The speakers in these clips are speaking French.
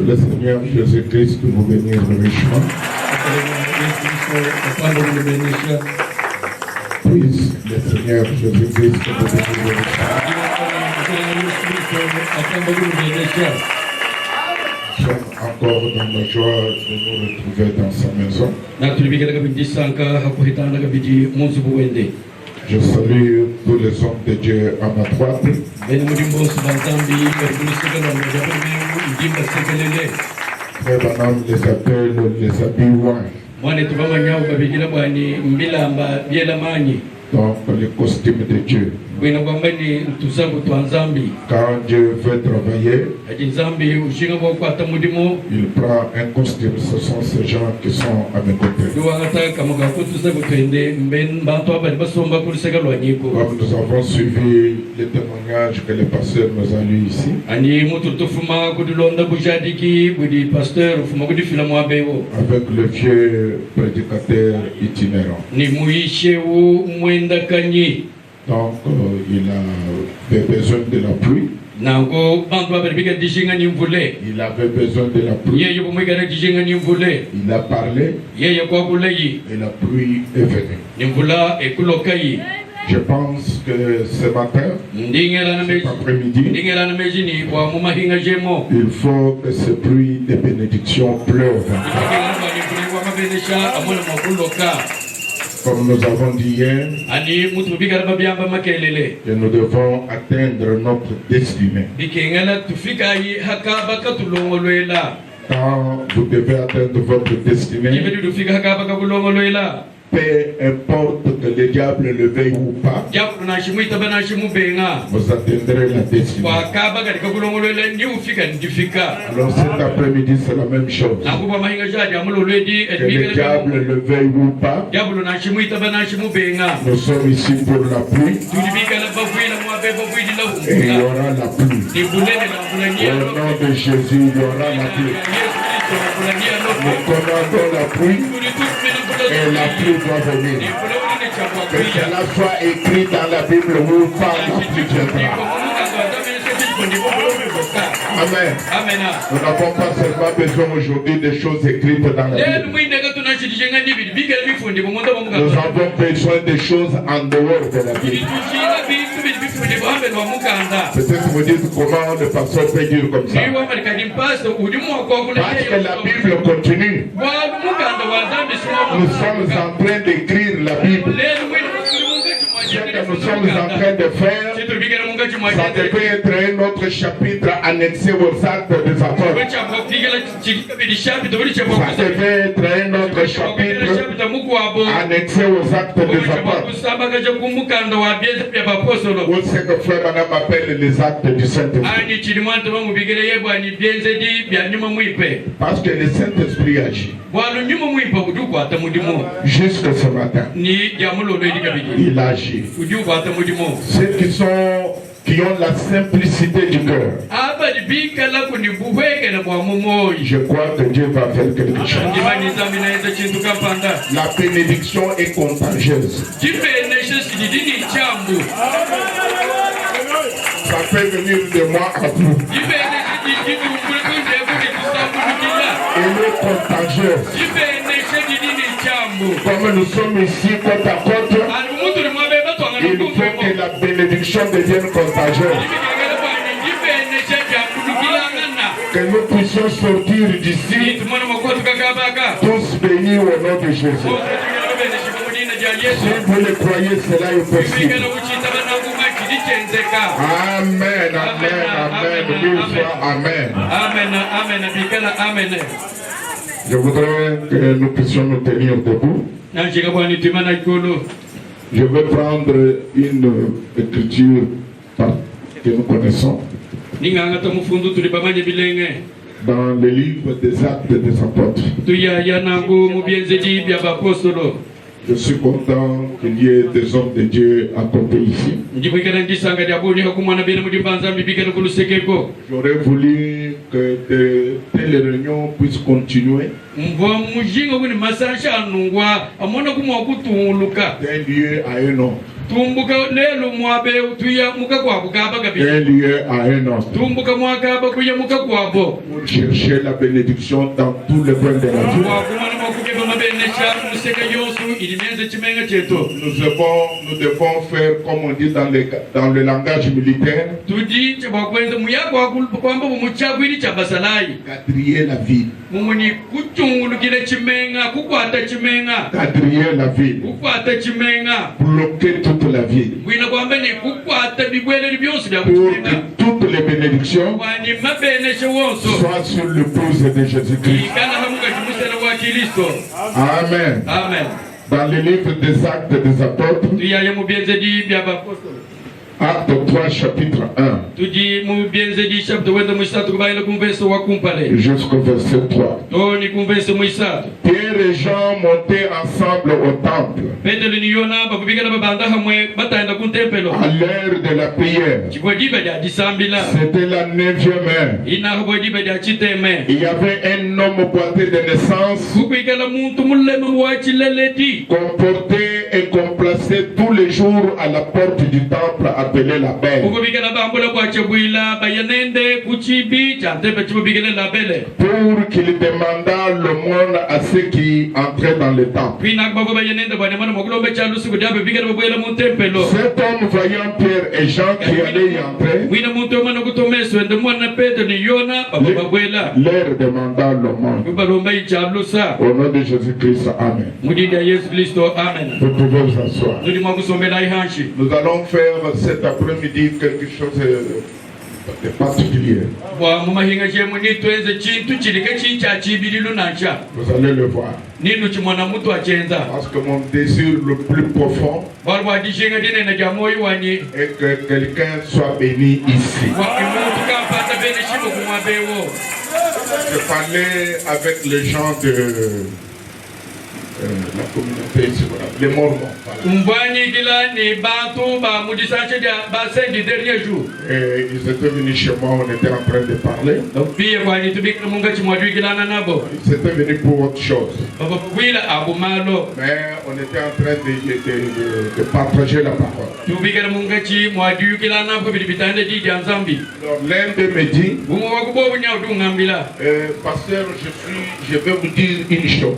le Seigneur Jésus-Christ vous bénisse richement. Puisse le Seigneur Jésus-Christ vous bénisse richement. Nous sommes encore dans la joie de nous retrouver dans sa maison. Je salue tous les hommes de Dieu à ma droite. Frère Branham les appelle les habits donc les costumes de Dieu. Quand Dieu veut travailler, il prend un costume. Ce sont ces gens qui sont à mes côtés. Comme nous avons suivi les témoignages que le pasteur nous a lus ici, avec le vieux prédicateur itinérant. Donc il avait besoin de la pluie. Il avait besoin de la pluie. Il a parlé et la pluie est venue. Je pense que ce matin, cet après-midi, il faut que ce pluie de bénédiction pleuve. Comme nous avons dit hier, que nous devons atteindre notre destinée. Quand vous devez atteindre votre destinée, peu importe que le diable le veuille ou pas, vous atteindrez la destinée. Alors cet après-midi c'est la même chose. Que le diable le veuille ou pas, nous sommes ici pour la pluie. Et il y aura la pluie. Au nom de Jésus, il y aura la pluie. Nous commandons la pluie. Et la pluie doit venir. Que cela soit écrit dans la Bible ou pas, la pluie viendra. Amen. Nous n'avons pas seulement besoin aujourd'hui des choses écrites dans la Bible. Nous avons besoin des choses en dehors de la Bible. Peut-être vous dites comment le pasteur peut dire comme ça. Parce que la Bible continue. Nous sommes en train d'écrire la Bible. Ce que nous sommes en train de faire, ça devait être un autre chapitre annexé aux actes des apôtres. Ça devait être un autre chapitre annexé aux actes des apôtres. Ou ce que Frère Branham appelle les actes du Saint-Esprit. Parce que le Saint-Esprit agit. Jusque ce matin, il agit. Ceux qui ont la simplicité du cœur, je crois que Dieu va faire quelque chose. La bénédiction est contagieuse. Ça peut venir de moi à vous. Elle est contagieuse. Comme nous sommes ici côte à côte, il faut que la bénédiction devienne contagieuse. Que nous puissions sortir d'ici tous bénis au nom de Jésus. Si vous le croyez, cela est possible. Amen, amen, amen, mille fois amen. Amen. Je voudrais que nous puissions nous tenir debout. Je vais prendre une écriture que nous connaissons dans le livre des Actes des Apôtres. Je suis content qu'il y ait des hommes de Dieu à côté ici. J'aurais voulu que de telles réunions puissent continuer d'un lieu à un autre. tumbuka lelo mwabe utuya muka kwabo kaba gabi un lieu à un autre tumbuka mwaka ba kuya muka kwabo pour chercher la bénédiction dans tous les coins de la vie. Nous devons faire comme on dit dans le langage militaire, quadriller la ville. Quadriller la ville. Bloquer toute la ville. Pour que toutes les bénédictions soient sur le pouce de Jésus-Christ. Amen. Amen. Dans le livre des Actes des Apôtres, Acte 3, chapitre 1, jusqu'au verset 3. Pierre et Jean montaient ensemble au temple à l'heure de la prière. C'était la 9e heure. Il y avait un homme boité de naissance, comporté et complacé tous les jours à la porte du temple appelé la Belle, pour qu'il demandât l'aumône à ceux qui entraient dans le temple. Cet homme voyant Pierre et Jean qui allaient y entrer, leur demanda l'aumône. Au nom de Jésus-Christ, Amen. Vous pouvez vous asseoir. Nous allons faire cet après-midi quelque chose de particulier. Vous allez le voir. Parce que mon désir le plus profond est que quelqu'un soit béni ici. Je parlais avec les gens de la communauté, les Mormons. Et ils étaient venus chez moi, on était en train de parler. Ils étaient venus pour autre chose. Mais on était en train de partager la parole. Alors l'un d'eux me dit, pasteur, je vais vous dire une chose.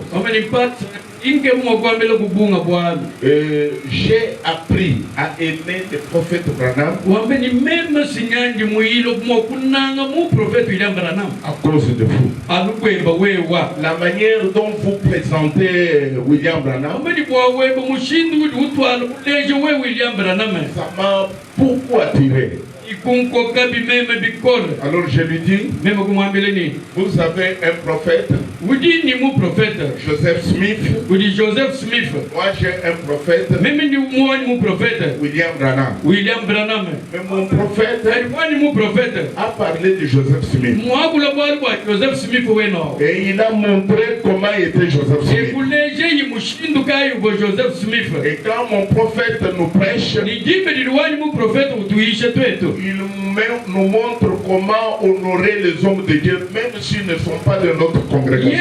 J'ai appris à aimer le prophète Branham à cause de vous. La manière dont vous présentez William Branham, ça m'a beaucoup attiré. Alors je lui dis, vous avez un prophète, Joseph Smith. Moi j'ai un prophète, William Branham. Mais mon prophète a parlé de Joseph Smith. Et il a montré comment était Joseph Smith. Et quand mon prophète nous prêche, il nous montre comment honorer les hommes de Dieu, même s'ils ne sont pas de notre congrégation.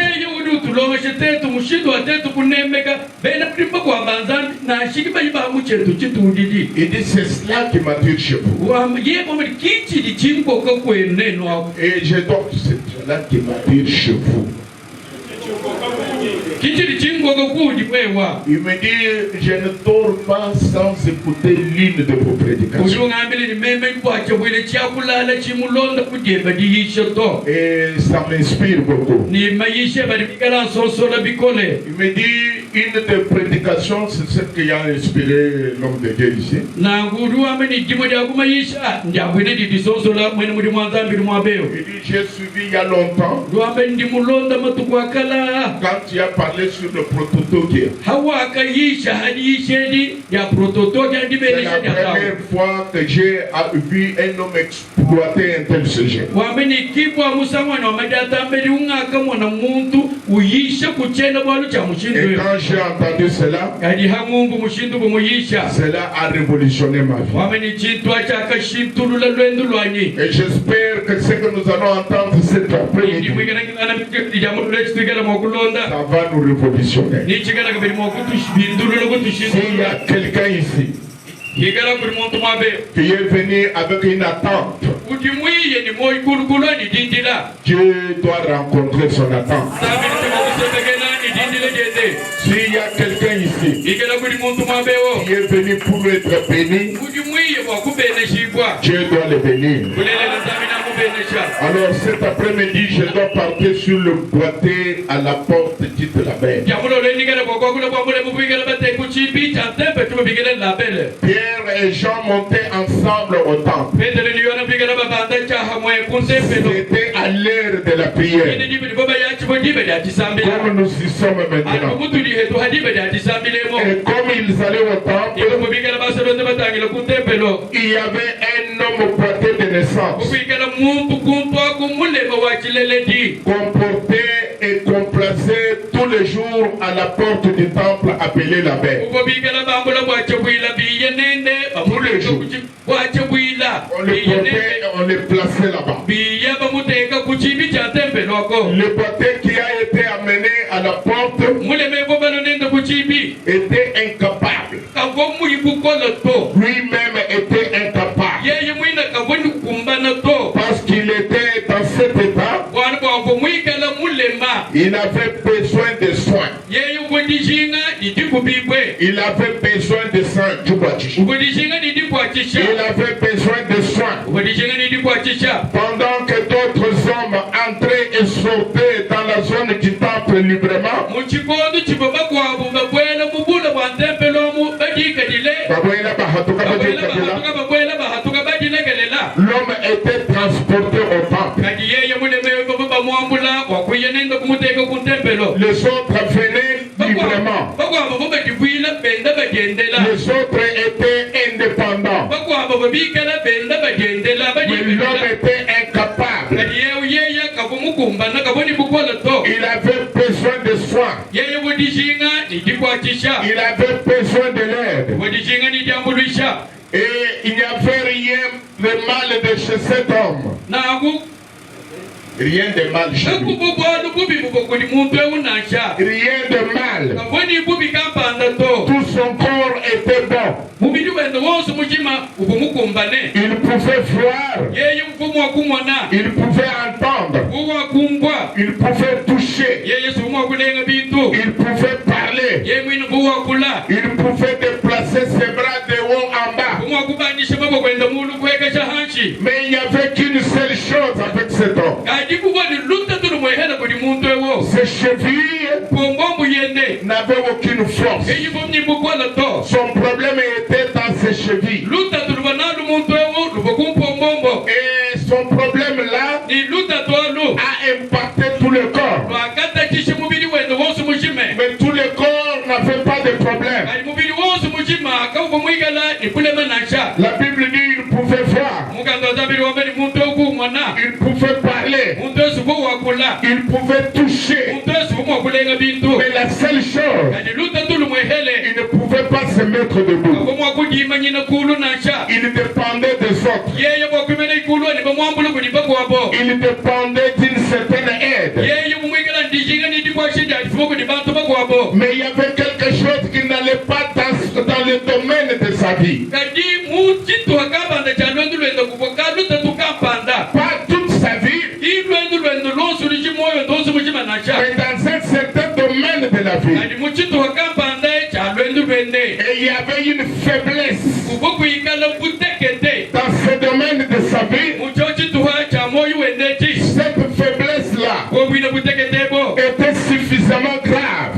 Il dit c'est cela qui m'attire chez vous. Et je dois que c'est cela qui m'attire chez vous. Il me dit, je ne dors pas sans écouter l'une de vos prédications. Et ça m'inspire beaucoup. Il me dit, une des prédications, c'est ce qui a inspiré l'homme de Dieu ici. Il dit, j'ai suivi il y a longtemps, quand tu as parlé sur le prototype. C'est la première fois que j'ai vu un homme exploiter un tel sujet. Et quand j'ai entendu cela, cela a révolutionné ma vie. Et j'espère que ce que nous allons entendre cet après-midi, ça va nous révolutionner. S'il y a quelqu'un ici qui est venu avec une attente. Dieu doit rencontrer son attente. S'il y a quelqu'un ici qui est venu pour être béni, Dieu doit le bénir. Alors cet après-midi, je dois partir sur le boîtier à la porte dite la belle. Pierre et Jean montaient ensemble au temple. C'était à l'heure de la prière. Comme nous y sommes maintenant. Et comme ils allaient au temple, il y avait un homme au boîtier de naissance, comporté et complacé tous les jours à la porte du temple appelé la baie. Tous les jours. On le portait, on le plaçait là-bas. Le boîtier qui a été amené à la porte était incapable. Lui-même était incapable. Parce qu'il était dans cet état, il avait besoin de soins. Il avait besoin de soins. Il avait besoin de soins. Pendant que d'autres hommes entraient et sortaient dans la zone du temple librement, l'homme était transporté au temple. Les autres venaient librement. Les autres étaient indépendants. Mais l'homme était incapable. Il avait besoin de soins. Il avait besoin de l'aide. Et il n'y avait rien de mal de chez cet homme. Rien de mal chez lui. Rien de mal. Tout son corps était bon. Il pouvait voir. Il pouvait entendre. Il pouvait toucher. Il pouvait parler. Il pouvait déplacer ses bras de haut en bas. Mais il n'y avait qu'une seule chose avec cet homme. Ses chevilles n'avaient aucune force. Son problème était dans ses chevilles. Et son problème là a impacté tout le corps. Mais tout le corps n'avait pas de problème. La Bible dit qu'il pouvait voir. Il pouvait parler. Il pouvait toucher. Mais la seule chose, il ne pouvait pas se mettre debout. Il dépendait des autres. Il dépendait d'une certaine aide. Mais il y avait quelque chose qui n'allait pas dans le domaine de sa vie. Pas toute sa vie, mais dans un certain domaine de la vie. Et il y avait une faiblesse dans ce domaine de sa vie. Cette faiblesse-là était suffisamment grave.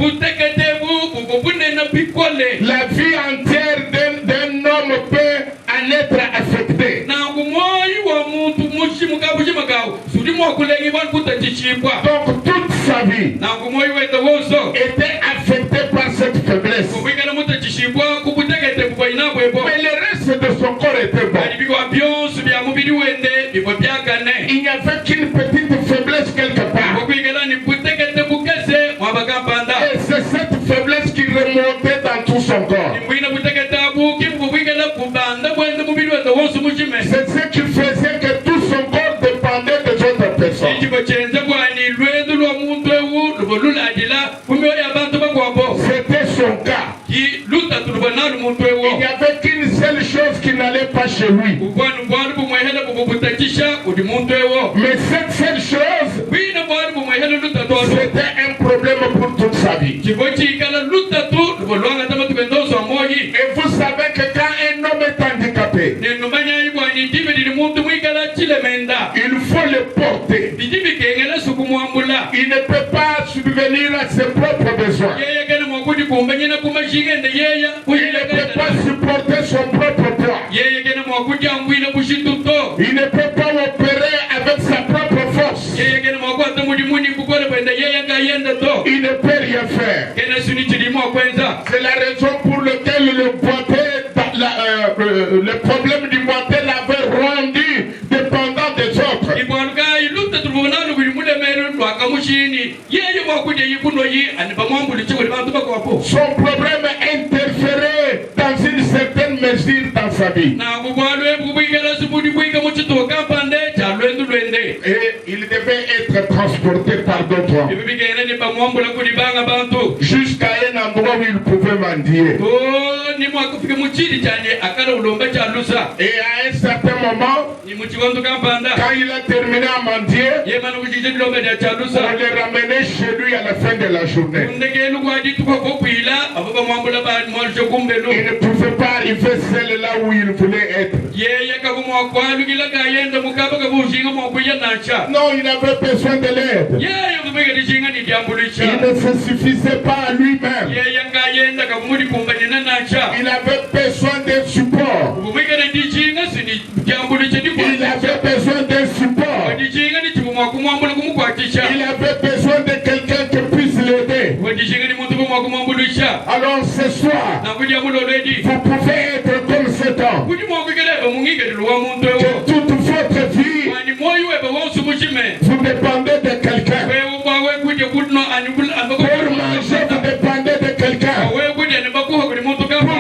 La vie entière d'un homme peut en être affectée. Donc toute sa vie était affectée par cette faiblesse. Mais le reste de son corps était bon. Il n'y avait qu'une petite faiblesse quelque part. Et c'est cette faiblesse qui remontait dans tout son corps. C'est ce qui faisait que tout son corps dépendait des autres personnes. C'était son cas. Il n'y avait qu'une seule chose C'était un problème pour toute sa vie. Et vous savez que quand un homme est handicapé, il faut le porter. Il ne peut pas subvenir à ses propres besoins. Il ne peut pas supporter son propre poids. Il ne peut pas opérer avec sa propre force. Il ne peut rien faire. C'est la raison pour laquelle le problème du boité l'avait rendu dépendant des autres. Son problème interférait dans une certaine mesure dans sa vie. Et il devait être transporté par d'autres jusqu'à un endroit où il pouvait mendier. Et à un certain moment, quand il a terminé à mendier, on le ramenait chez lui à la fin de la journée. Il ne pouvait pas arriver seul là où il voulait être. Non, il avait besoin de l'aide. Il ne se suffisait pas à lui-même. Il avait besoin d'un support. Il avait besoin d'un support. Il avait besoin de quelqu'un qui puisse l'aider. Alors ce soir, vous pouvez être comme cet homme. Que toute votre vie, vous dépendez de quelqu'un. Pour manger, vous dépendez de quelqu'un. Pour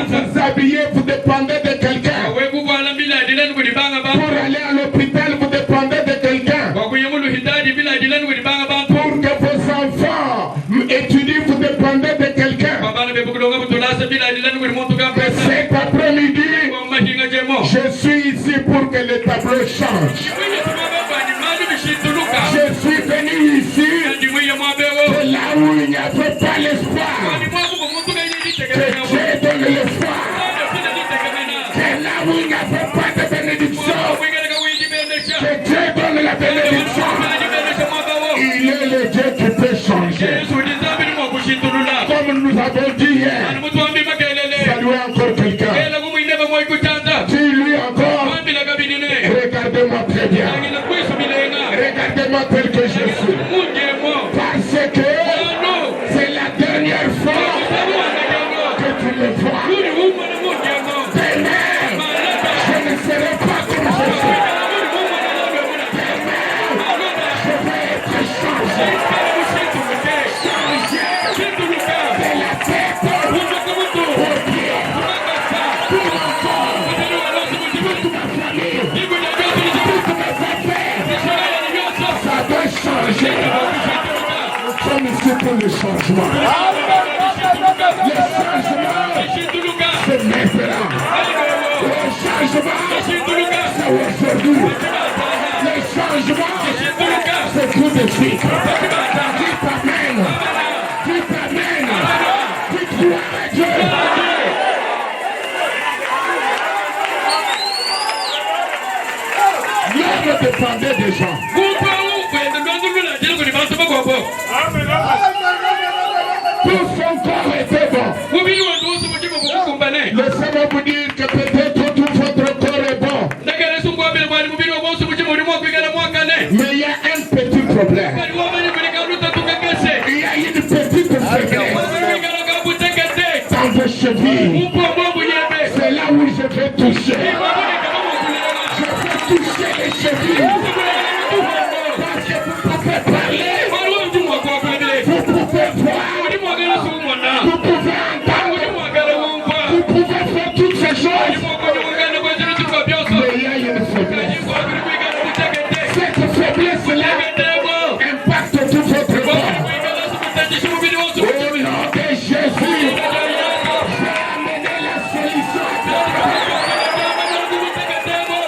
vous habiller, vous dépendez de quelqu'un. Pour aller à l'hôpital, vous dépendez de quelqu'un. Pour que vos enfants étudient, vous dépendez de quelqu'un. Mais cet après-midi, je suis ici pour que le tableau change. Je suis venu ici de là où il n'y avait pas l'espoir. Que Dieu donne l'espoir. C'est là où il n'y avait pas de bénédiction. Que Dieu donne la bénédiction. Il est le Dieu qui peut changer. Comme nous avons dit hier, saluez encore quelqu'un. Dis-lui encore, regardez-moi très bien. Regardez-moi tel que je suis. Parce que c'est la dernière fois que tu me vois. Demain, je ne serai pas comme je suis. Demain, je vais être changé. De la tête aux pieds. Tout mon corps. Toute ma famille. Toutes mes affaires. Ça doit changer. Nous sommes ici pour le changement. Le changement, c'est maintenant. Le changement, c'est aujourd'hui. Le changement, c'est tout de suite. Qui t'amène? Qui t'amène? Qui croit à Dieu? L'homme dépendait des gens. Tout son corps était bon. Laissez-moi vous dire que peut-être tout votre corps est bon. Mais il y a un petit problème. Il y a une petite faiblesse dans vos chevilles. C'est là où je vais toucher. Je vais toucher les chevilles. Parce que vous pouvez parler. Vous pouvez voir. Vous pouvez entendre. Vous pouvez faire toutes ces choses. Mais il y a une faiblesse. Cette faiblesse-là impacte tout votre corps. Au nom de Jésus, j'ai amené la solution.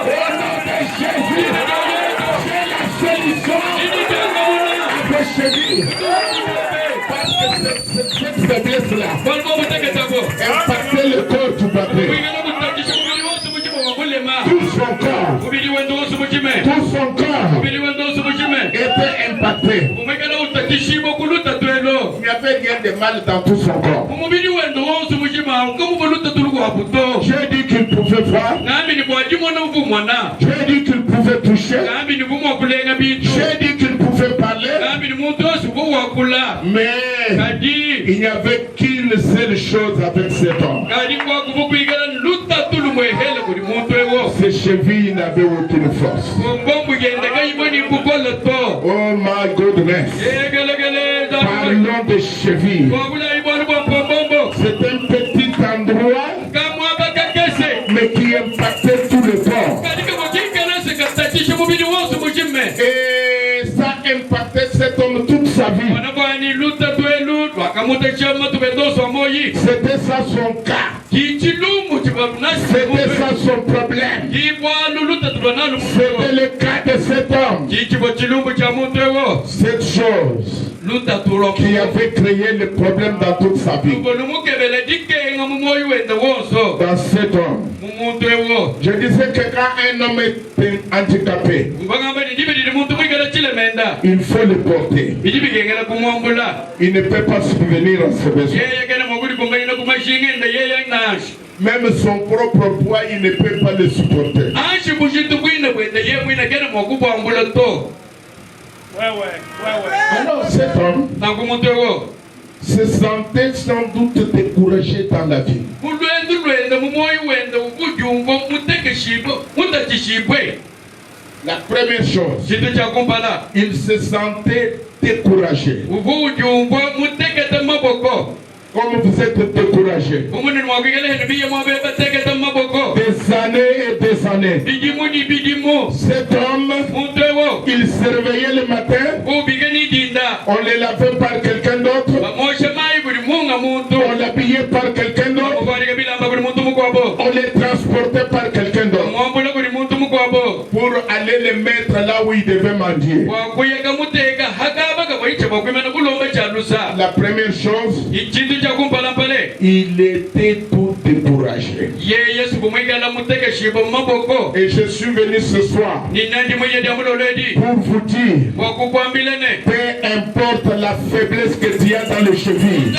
Au nom de Jésus, Cette faiblesse-là impactait le corps du papier. Tout son corps était impacté. Il n'y avait rien de mal dans tout son corps. J'ai dit qu'il pouvait voir. J'ai dit qu'il pouvait toucher. J'ai dit qu'il pouvait parler. Mais il n'y avait qu'une seule chose avec cet homme. Ses chevilles n'avaient aucune force. Oh my goodness. Parlons de chevilles. C'est un petit endroit, mais qui impactait tout le corps. Et ça impactait cet homme toute sa vie. C'était ça son cas. C'était ça son problème. C'était le cas de cet homme. Cette chose qui avait créé le problème dans toute sa vie. Dans cet homme. Je disais que quand un homme est handicapé, il faut le porter. Il ne peut pas subvenir à ses besoins. Même son propre poids, il ne peut pas le supporter. Alors cet homme se sentait sans doute découragé dans la vie. La première chose, il se sentait découragé. Comme vous êtes découragé. Des années et des années. Cet homme, il se réveillait le matin. On le lavait par quelqu'un d'autre. On l'habillait par quelqu'un d'autre. On le transportait par quelqu'un d'autre. Pour aller le mettre là où il devait manger. La première chose, il était tout découragé. Et je suis venu ce soir pour vous dire, peu importe la faiblesse que tu as dans les chevilles,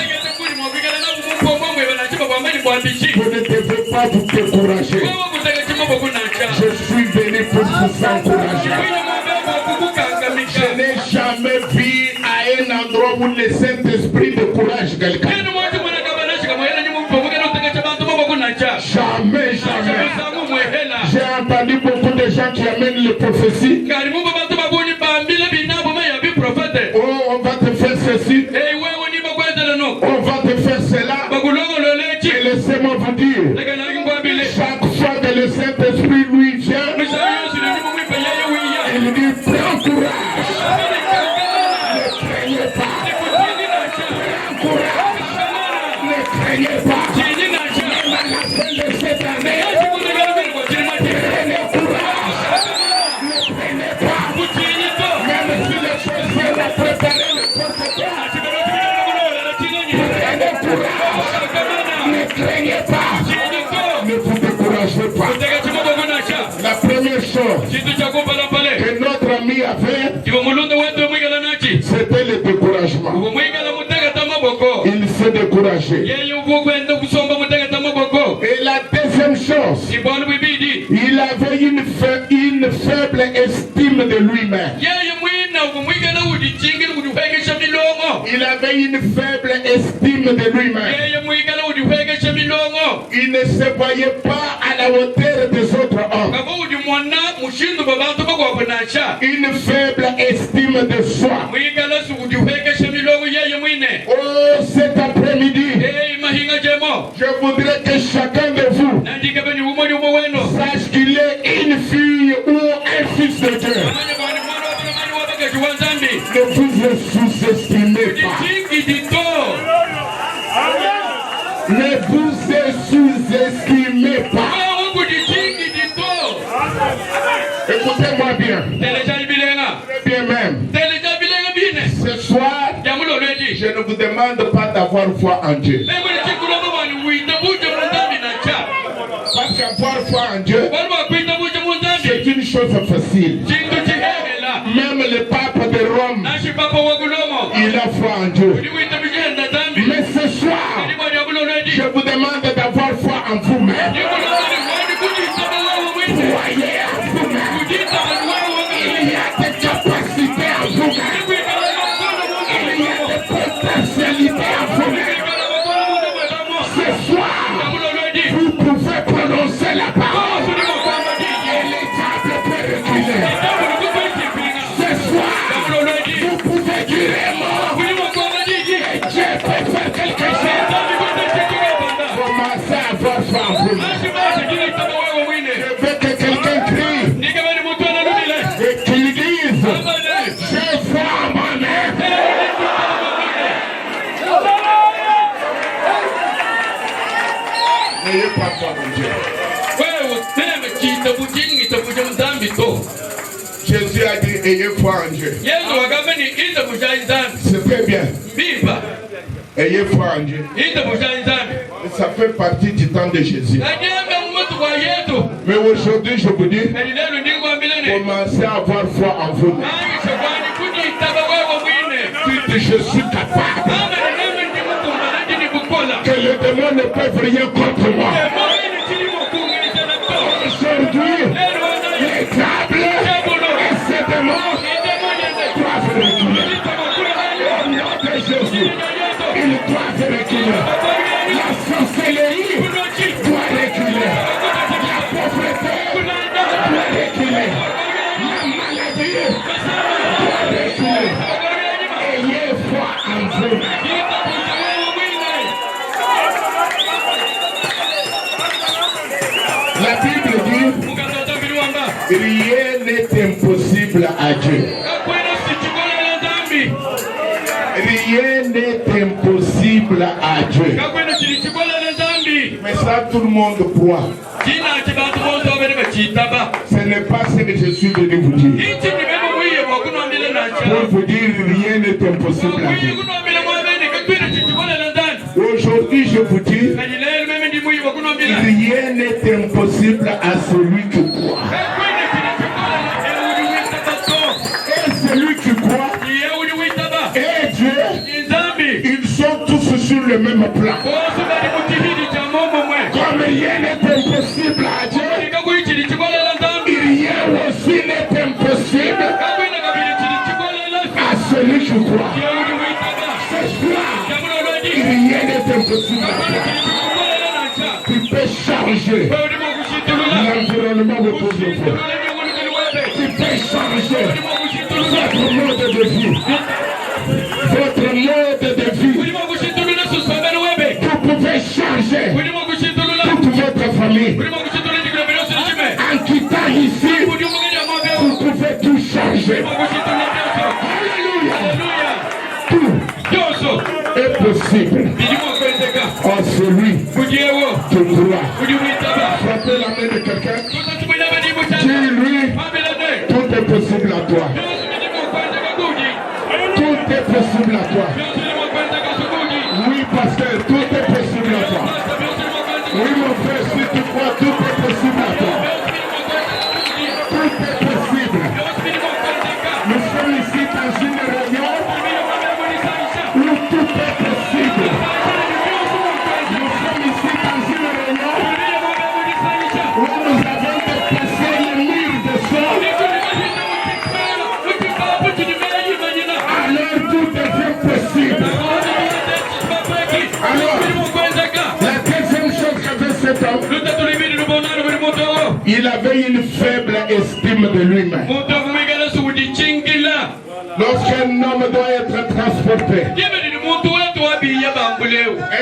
vous ne devez pas vous décourager. Je suis venu pour vous encourager. Je n'ai jamais vu à un endroit où le Saint-Esprit décourage quelqu'un. Jamais, jamais. J'ai entendu beaucoup de gens qui amènent les prophéties. Oh, on va te faire ceci. On va te faire cela. Et laissez-moi vous dire, chaque fois que le Saint-Esprit lui vient, il dit prends courage. Ne craignez pas. Prends courage. Ne craignez pas. Même à la fin de cette année, prenez courage. Ne craignez pas. Même si les choses viennent à préparer n'importe quoi. Prenez courage. Ne craignez pas. Ne vous découragez pas. La première chose que notre ami avait, c'était le découragement. Il s'est découragé. Et la deuxième chose, il avait une faible estime de lui-même. Il avait une faible estime de lui-même. Il ne se voyait pas à la hauteur des autres hommes. Une faible estime de soi. Oh, cet après-midi, je voudrais que chacun de vous sache qu'il est une fille ou un fils de Dieu. Ne vous sous-estimez pas. Ne vous sous-estimez pas. Écoutez-moi bien. Très bien même. Ce soir, Je ne vous demande pas d'avoir foi en Dieu. Parce qu'avoir foi en Dieu, c'est une chose facile. Même le pape de Rome, il a foi en Dieu. Mais ce soir, je vous demande d'avoir foi en vous-même. Croyez en vous-même. Il y a des capacités en vous-même. Il y a des potentialités en vous-même. Ce soir, vous pouvez prononcer la parole et les tables peuvent reculer. Ce soir, vous pouvez dire mort et Dieu peut faire quelque chose. Commencez à avoir foi en vous-même. Je veux que quelqu'un crie et qu'il dise j'ai foi en moi-même. N'ayez pas foi en Dieu. Jésus a dit ayez foi en Dieu. C'est très bien. Ayez foi en Dieu. Ça fait partie du temps de Jésus. Mais aujourd'hui, je vous dis, commencez à avoir foi en vous. Dites, je suis capable. Que les démons ne peuvent rien contre moi. Aujourd'hui, les tables et ces démons doivent reculer. Au nom de Jésus, ils doivent reculer. La sorcellerie doit reculer. La pauvreté doit reculer. La maladie doit reculer. Ayez foi en vous. La Bible dit rien n'est impossible à Dieu. Rien n'est impossible à Dieu. Mais ça, tout le monde croit. Ce n'est pas ce que je suis venu vous dire. Pour vous dire, rien n'est impossible à Dieu. Aujourd'hui, je vous dis, rien n'est impossible à celui qui croit. Et celui qui croit, et Dieu, ils sont tous sur le même plan. Comme rien n'est impossible à Dieu, rien aussi n'est impossible à celui qui croit. Ce soir, rien n'est impossible à toi. Tu peux changer l'environnement autour de toi. Tu peux changer votre mode de vie. Votre mode de vie. Vous pouvez changer toute votre famille. En quittant ici, vous pouvez tout changer. Alléluia. Tout est possible en celui qui croit. Frappez la main de quelqu'un. Dis-lui, tout est possible à toi. Tout est possible à toi. Oui, pasteur, tout est possible à toi. Oui, mon frère, si tu crois, tout est possible à toi. Tout est possible. Nous sommes ici dans une réunion où tout est possible. Nous sommes ici dans une réunion où nous avons dépassé les murs de sang. Alors tout devient possible. Alors, la deuxième chose qu'avait cet homme, il avait une faible estime de lui-même. Lorsqu'un homme doit être transporté,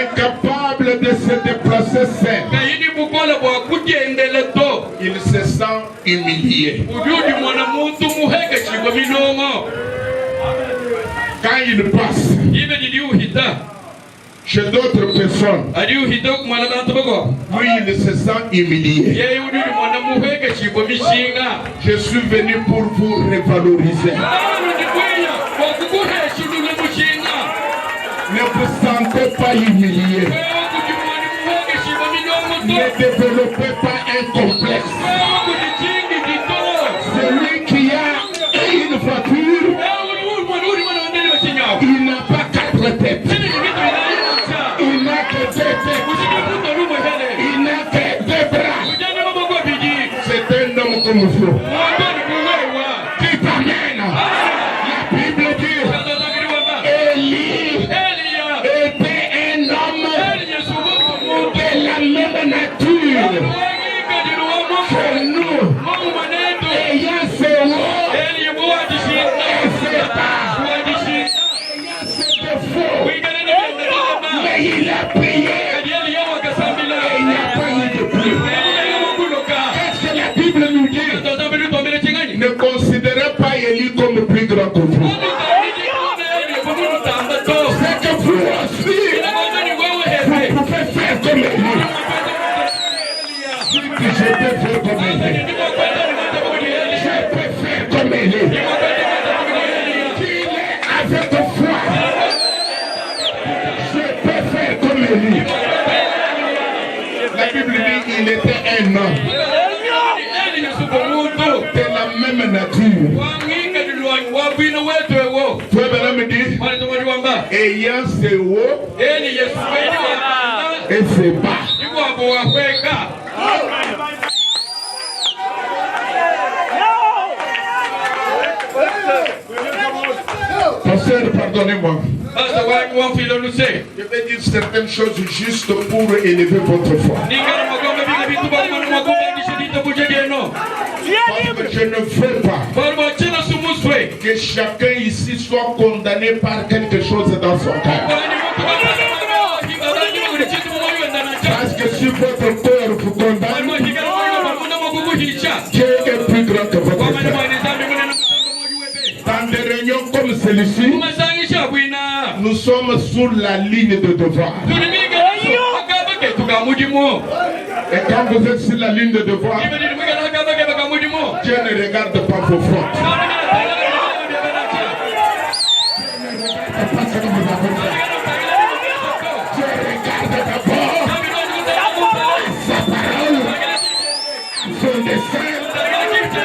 incapable de se déplacer seul, il se sent humilié. Quand il passe chez d'autres personnes, lui il se sent humilié. Je suis venu pour vous revaloriser. Ne vous sentez pas humilié. Ne développez pas un complexe. Celui qui a une voiture, il n'a pas 4 têtes. Il n'a que 2 têtes. Il n'a que 2 bras. C'est un homme comme vous. Qui t'amène. La Bible dit, Élie était un homme de la même nature que nous, ayant ses hauts et ses bas, ayant ses défauts, mais il a prié et il n'y a pas eu de pluie. Qu'est-ce que la Bible nous dit? Ne considérez pas Élie comme plus grand que vous. C'est que vous aussi, vous pouvez faire comme Élie. Je peux faire comme Élie. Je peux faire comme Élie. Qu'il est avec foi. Je peux faire comme Élie. La Bible dit qu'il était un homme de la même nature. Toi, madame me dit, ayant ses hauts et ses bas. Pasteur, pardonnez-moi. Je vais dire certaines choses juste pour élever votre foi. Parce que je ne veux pas que chacun ici soit condamné par quelque chose dans son cœur. Parce que si votre cœur vous condamne, Dieu est plus grand que votre cœur. Dans des réunions comme celle-ci, nous sommes sur la ligne de devoir. Et quand vous êtes sur la ligne de devoir, Dieu ne regarde pas vos fautes. Dieu regarde d'abord sa parole, son dessein,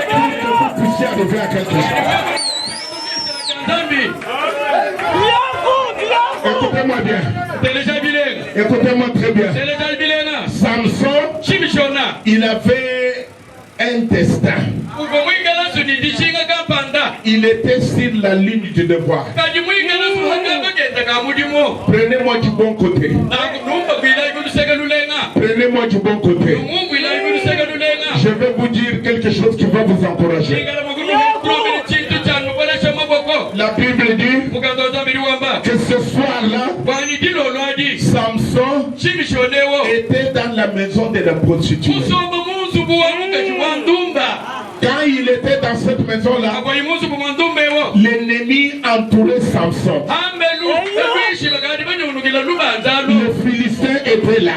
pour que vous puissiez arriver à quelque chose. Écoutez-moi bien. Écoutez-moi très bien. Samson, il avait un destin. Il était sur la ligne du devoir. Prenez-moi du bon côté. Prenez-moi du bon côté. Je vais vous dire quelque chose qui va vous encourager. La Bible dit que ce soir-là, Samson était dans la maison de la prostituée. Quand il était dans cette maison-là, l'ennemi entourait Samson. Le Philistin était là.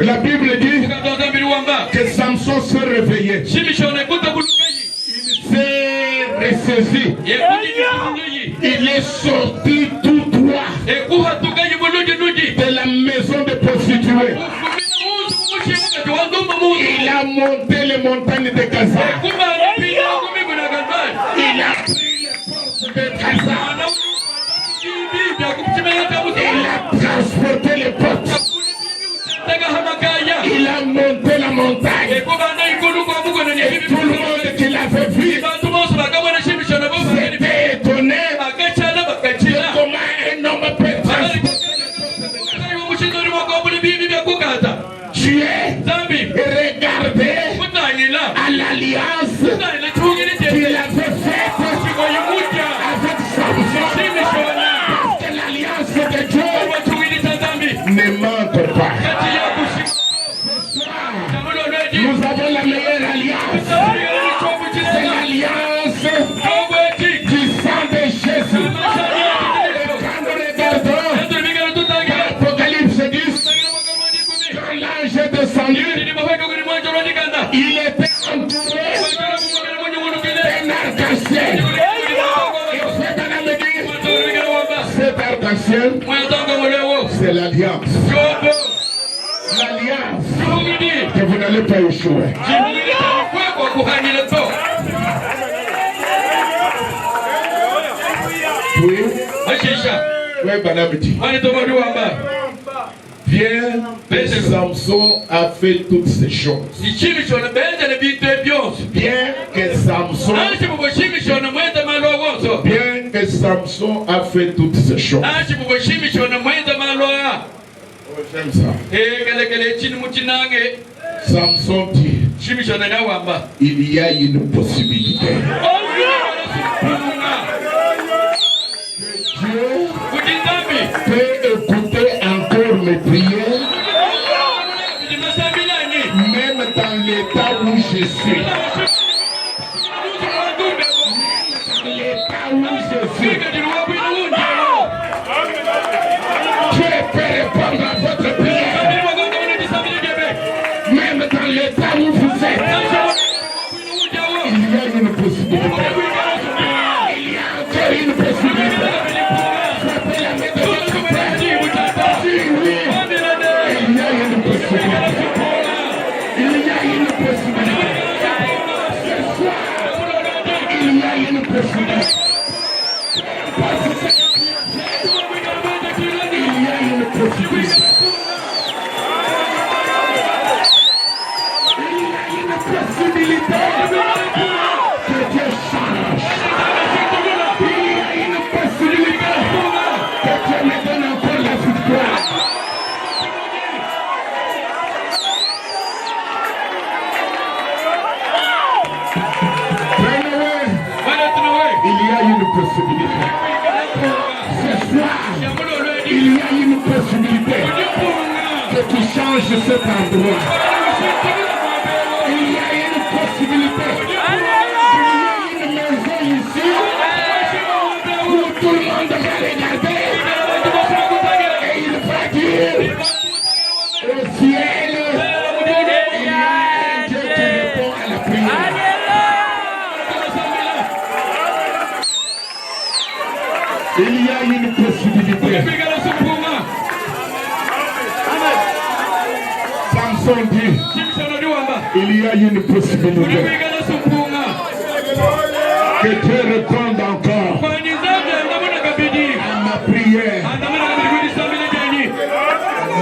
La Bible dit que Samson se réveillait. Il s'est ressaisi. Il est sorti tout droit de la maison de prostituée. Il a monté les montagnes de Gaza. Il a pris les portes de Gaza. Il a transporté les portes. Il a monté la montagne. Et tout le monde qui l'avait vu s'était étonné de comment un homme peut transporter tu es regardé à l'alliance essentiel, c'est l'alliance. L'alliance que vous n'allez pas échouer. Oui. Bien, Samson a fait toutes ces choses. Bien que Samson a fait toutes ces choses. J'aime ça. Samson dit, il y a une possibilité. Dieu peut écouter encore mes prières, même dans l'état où je suis. L'état où je suis. Dieu peut répondre à votre prière, même dans l'état où vous êtes. Il y a une possibilité. Il y a encore une possibilité. Que tu changes cet endroit. Il y a une possibilité. Il y a une maison ici où tout le monde va regarder et il va dire au ciel, il y a un Dieu qui répond à la prière. Il y a une possibilité. Samson dit, il y a une possibilité que Dieu réponde encore à ma prière,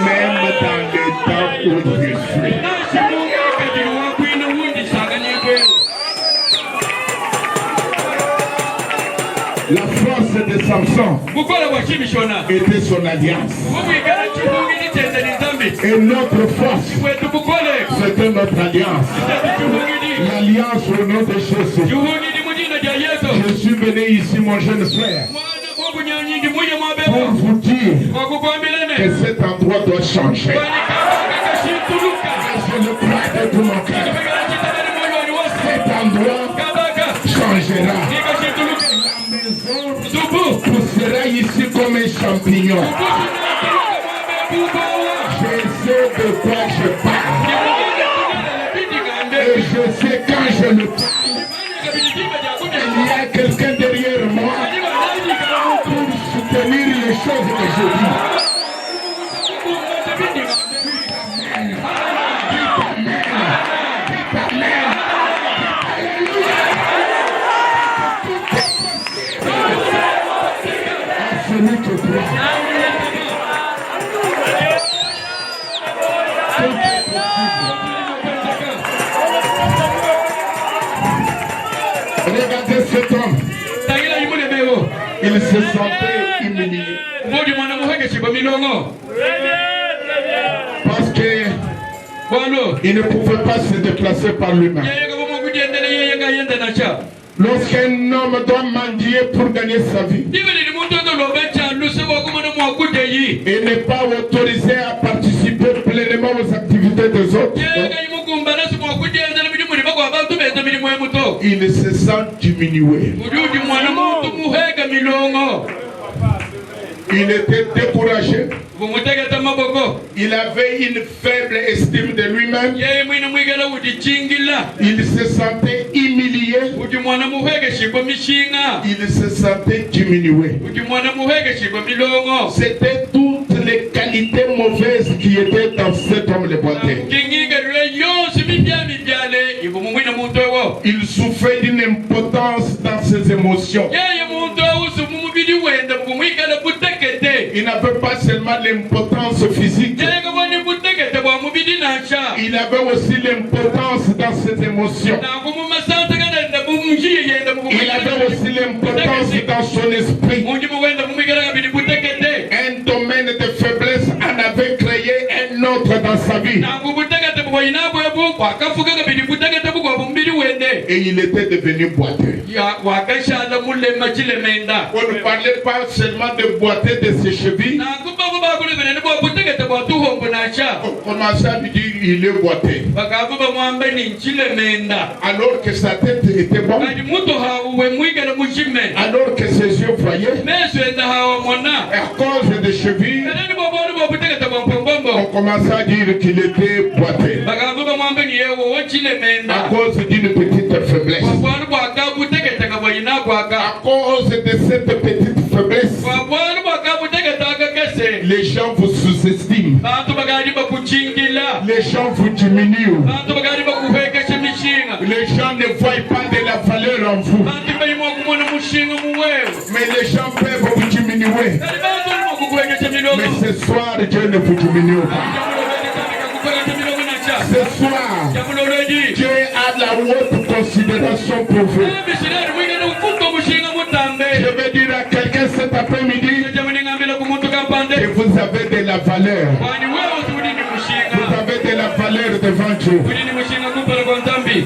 même dans l'état où je suis. La force de Samson était son alliance. Et notre force, c'était notre alliance. L'alliance au nom de Jésus. Je suis venu ici, mon jeune frère, pour vous dire que cet endroit doit changer. Je le crois de tout mon cœur. Cet endroit changera. La maison poussera ici comme un champignon. Je sais de quoi je parle. Et je sais quand je le parle. Il y a quelqu'un derrière moi pour soutenir les choses que je dis. Celui que toi. Regardez cet homme. Il se sentait humilié. Parce qu'il ne pouvait pas se déplacer par lui-même. Lorsqu'un homme doit mendier pour gagner sa vie, il n'est pas autorisé à participer pleinement aux activités des autres. Il se sent diminué. Il était découragé. Il avait une faible estime de lui-même. Il se sentait humilié. Il se sentait diminué. C'était toutes les qualités mauvaises qui étaient dans cet homme le boiteux. Il souffrait d'une impotence dans ses émotions. Il n'avait pas seulement l'impotence physique. Il avait aussi l'impotence dans ses émotions. Il avait aussi l'impotence dans son esprit. Un domaine de faiblesse en avait créé un autre dans sa vie. Et il était devenu boiteux. On ne parlait pas seulement de boiteux de ses chevilles. On commençait à lui dire il est boiteux. Alors que sa tête était bonne. Alors que ses yeux voyaient. Et à cause des chevilles, on commençait à dire qu'il était boiteux. À cause d'une petite faiblesse. À cause de cette petite faiblesse, les gens vous sous-estiment. Les gens vous diminuent. Les gens ne voient pas de la valeur en vous. Mais les gens peuvent vous diminuer. Mais ce soir, Dieu ne vous diminue pas. Ce soir, Dieu a la haute considération pour vous. Je vais dire à quelqu'un cet après-midi que vous avez de la valeur. Vous avez de la valeur devant Dieu.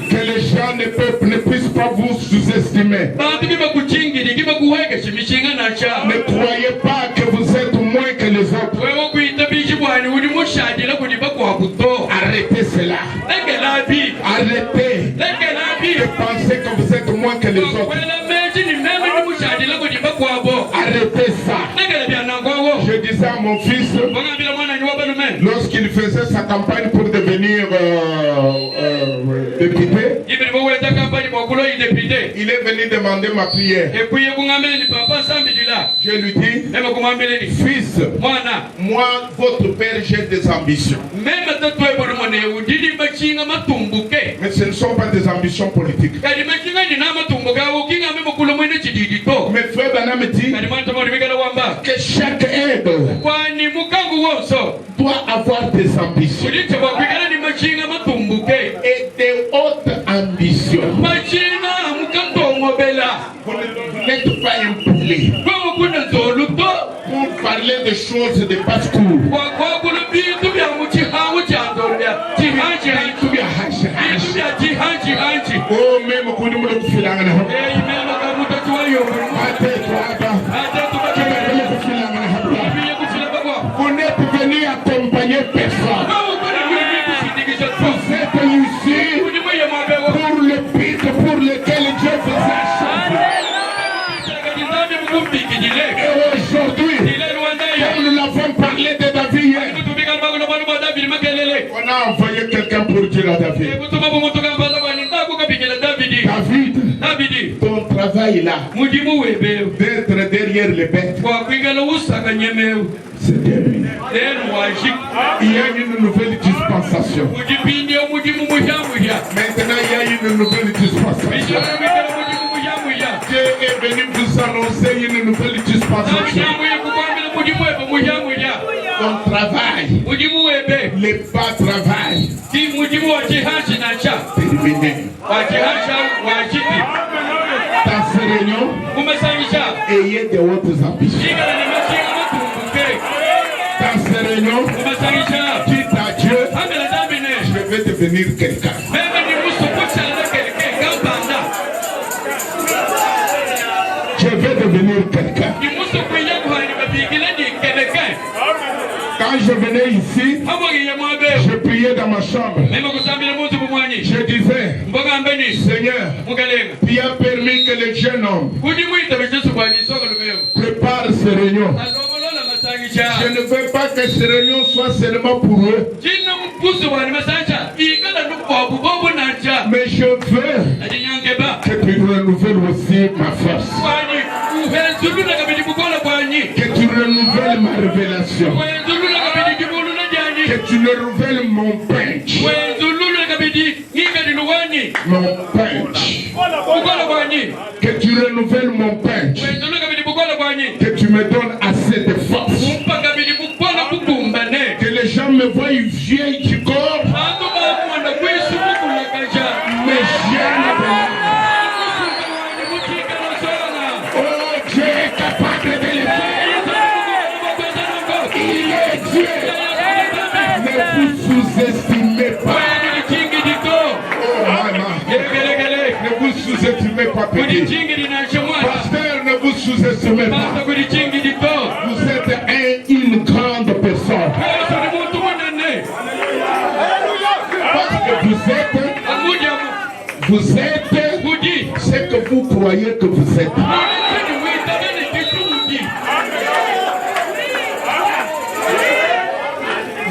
Que les gens ne puissent pas vous sous-estimer. Ne croyez pas que vous êtes moins que les autres. Arrêtez cela. Arrêtez de penser que vous êtes moins que les autres. Arrêtez ça. Je disais à mon fils, lorsqu'il faisait sa campagne pour devenir député, il est venu demander ma prière. Je lui dis, fils, moi, votre père, j'ai des ambitions. Mais ce ne sont pas des ambitions politiques. Mais frère Branham dit que chaque aide doit avoir des ambitions et des hautes ambitions. Vous n'êtes pas un poulet pour parler des choses de basse-cour. Oh, même quand nous le filons, vous n'êtes venu accompagner personne. Vous êtes ici pour le but pour lequel Dieu vous a choisi. Et aujourd'hui, comme nous l'avons parlé de David, on a envoyé quelqu'un pour dire à David, David, ton travail là, d'être derrière les bêtes, c'est terminé. Il y a une nouvelle dispensation. Maintenant, il y a une nouvelle dispensation. Dieu est venu vous annoncer une nouvelle dispensation. Ton travail, les pas travail, terminé. Dans ces réunions, ayez de hautes ambitions. Dans ces réunions, dites à Dieu, je vais devenir quelqu'un. Je vais devenir quelqu'un. Quand je venais ici, je priais dans ma chambre. Je disais, Seigneur, tu as permis que les jeunes hommes préparent ces réunions. Je ne veux pas que ces réunions soient seulement pour eux. Mais je veux que tu renouvelles aussi ma force. Que tu renouvelles ma révélation. Que tu renouvelles mon punch. Mon punch. Que tu renouvelles mon punch. Que tu me donnes assez de force. Que les gens me voient vieille du corps. Mais j'aime de oh, Dieu est capable de le faire. Il est Dieu. Ne vous sous-estimez pas. Oh, maman. Ne vous sous-estimez pas, petit. Pasteur, ne vous sous-estimez pas. Vous êtes une grande personne. Parce que vous êtes ce que vous croyez que vous êtes.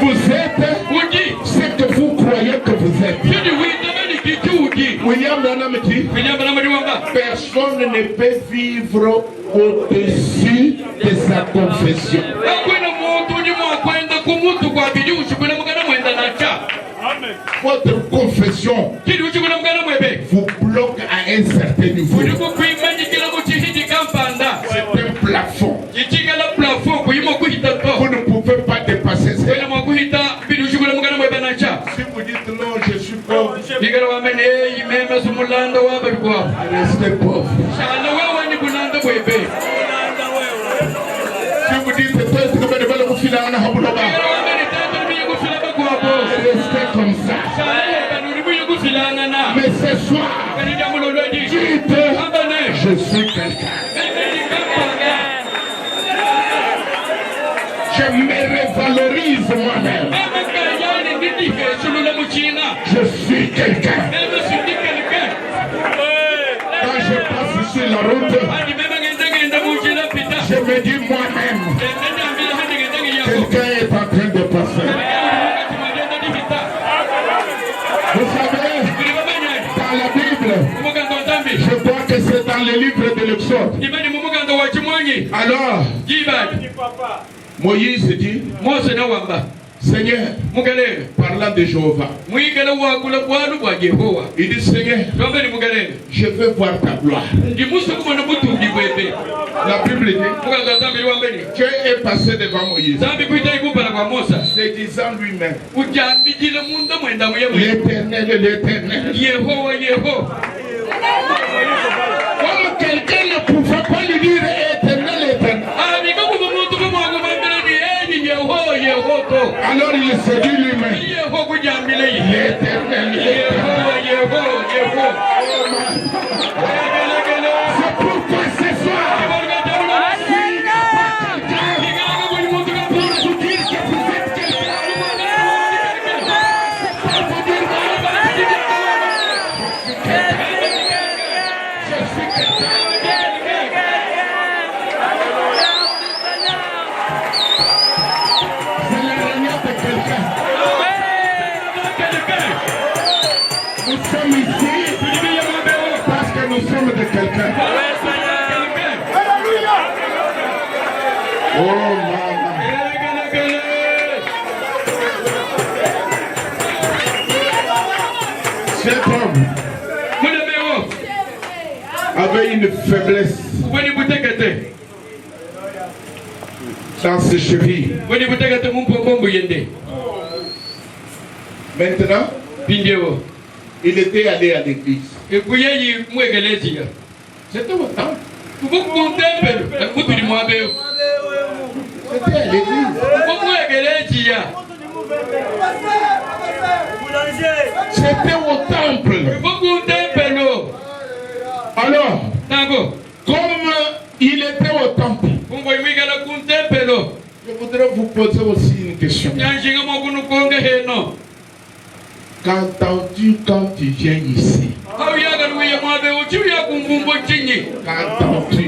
Vous êtes ce que vous croyez que vous êtes. William Branham dit, personne ne peut vivre au-dessus de sa confession. Votre confession vous bloque à un certain niveau. C'est un plafond. Vous ne pouvez pas dépasser ça. Si vous dites non, je suis pauvre, restez pauvre. Si vous dites restez comme ça. Mais ce soir, dites, je suis quelqu'un. Je me révalorise moi-même. Je suis quelqu'un. Quand je passe sur la route, je me dis moi-même, quelqu'un est en train de passer. Vous savez, dans la Bible, je crois que c'est dans le livre de l'Exode. Alors, Moïse dit, Seigneur, parlant de Jéhovah, il dit, Seigneur, je veux voir ta gloire. La Bible dit, Dieu est passé devant Moïse, se disant lui-même, l'Éternel, l'Éternel. Comme quelqu'un ne pouvait pas lui dire Éternel, Éternel. Alors il se dit lui-même, l'Éternel, c'est pourquoi ce soir, s'il n'y a pas quelqu'un pour vous dire que vous êtes quelqu'un, c'est pour vous dire je suis quelqu'un. Nous sommes ici parce que nous sommes de quelqu'un. Oh maman. Cet homme avait une faiblesse dans ses chevilles. Maintenant, il était allé à l'église. C'était au temple. C'était à l'église. C'était au temple. Alors, comme il était au temple, je voudrais vous poser aussi une question. Qu'entends-tu quand tu viens ici? Qu'entends-tu?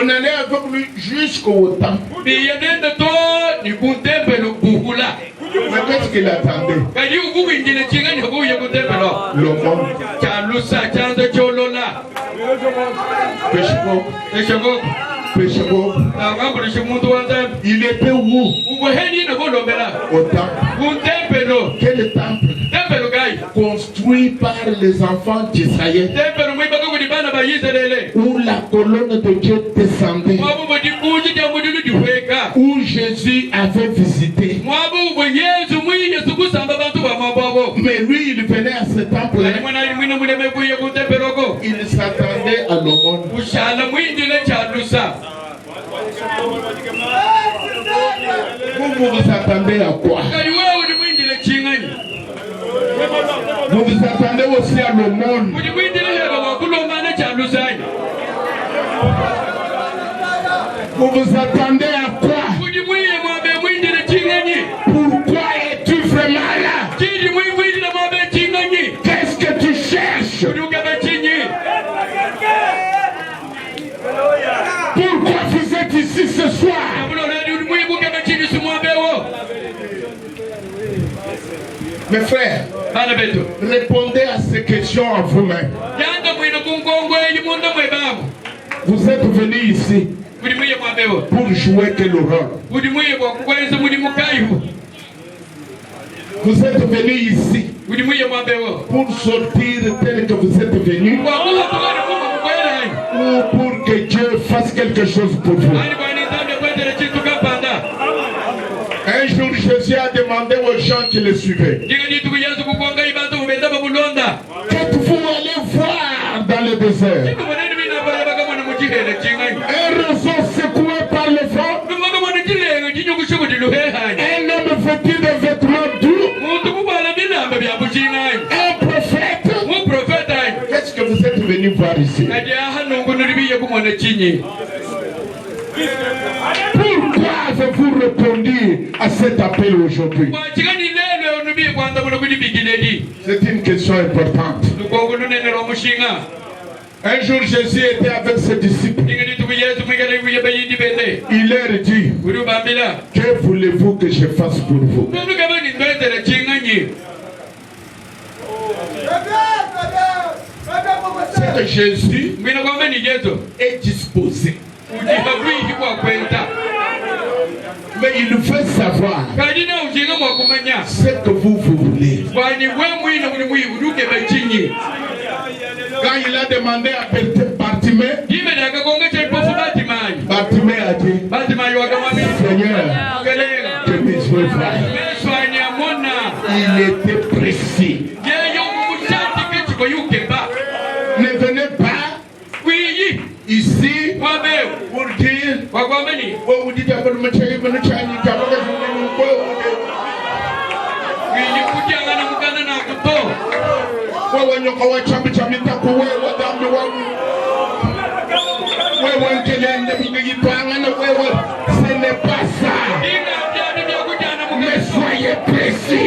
On allait avec lui jusqu'au temple. Mais qu'est-ce qu'il attendait? Le monde. Il était où? Au temple. Quel temple? Construit par les enfants d'Israël. Où la colonne de Dieu descendait. Où Jésus avait visité. Mais lui, il venait à ce temple. Il s'attendait à l'aumône. Vous vous attendez à quoi? Vous vous attendez aussi à l'aumône. Vous vous attendez à quoi? Pourquoi es-tu vraiment là? Qu'est-ce que tu cherches? Pourquoi vous êtes ici ce soir? Mes frères, répondez à ces questions en vous-même. Vous êtes venus ici pour jouer quel rôle? Vous êtes venus ici pour sortir tel que vous êtes venus, ou pour que Dieu fasse quelque chose pour vous? Un jour, Jésus a demandé aux gens qui le suivaient: qu'êtes-vous allé voir dans le désert? Un roseau secoué par le vent, un homme vêtu de vêtements doux, un prophète. Qu'est-ce que vous êtes venus voir ici? Pourquoi avez-vous répondu à cet appel aujourd'hui? C'est une question importante. Un jour, Jésus était avec ses disciples. Il leur dit: que voulez-vous que je fasse pour vous? C'est que Jésus est disposé. Mais il veut savoir ce que vous voulez. Quand il a demandé à Bartimée, Bartimée a dit: Seigneur, que mes yeux voient. Il était précis. Ne venez pas ici pour dire: vous dites à votre métier, ce n'est pas ça. Mais soyez précis.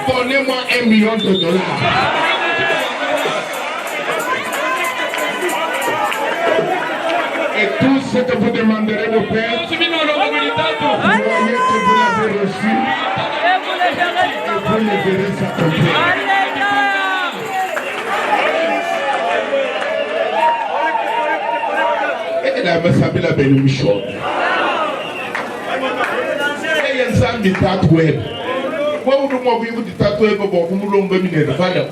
Donnez-moi $1 million. Et tout ce que vous demanderez au Père, voyez que vous l'avez reçu et vous le verrez s'accomplir. Et la masabi la bénédiction. Et il y a un dictat web. Vous vous dites à toi, vous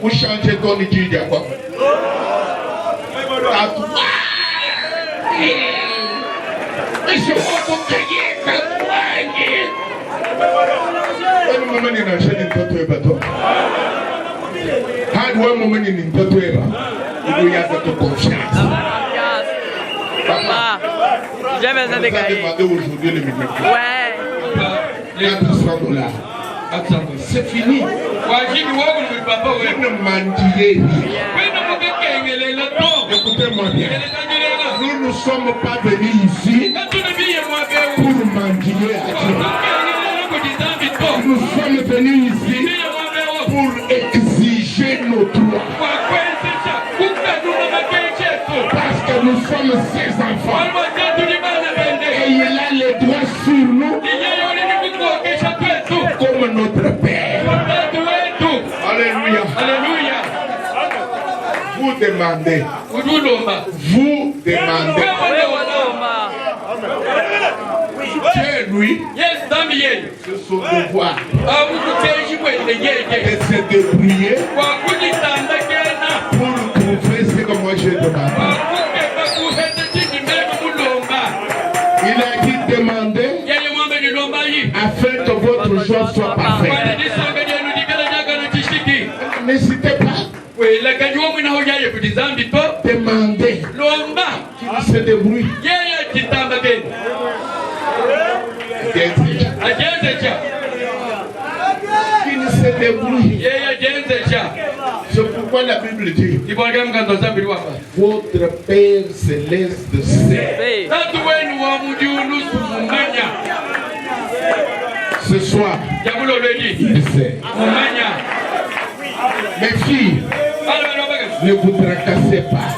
vous changez ton étude à quoi? Et je vous crier ta poignée. Un moment, il a acheté une tatouée bateau. Un moment, il a une tatouée. Il y a de confiance. Papa, j'aime ça des gars. Aujourd'hui le million. Ouais. $400. C'est fini. Vous ne mendiez rien. Écoutez-moi bien. Nous ne sommes pas venus ici pour mendier à Dieu. Nous sommes venus ici pour exiger nos droits. Parce que nous sommes ses enfants. Et il a les droits sur nous comme notre Père. Alléluia. Alléluia. Vous demandez. Vous demandez. Dieu, lui, c'est son devoir de se débrouiller pour trouver ce que moi j'ai demandé. Il a dit demander afin que votre joie soit parfaite. N'hésitez pas. Demandez qu'il se débrouille. Qu'il se débrouille. C'est pourquoi la Bible dit votre Père céleste sait. Ce soir, il sait. Mes filles, ne vous tracassez pas.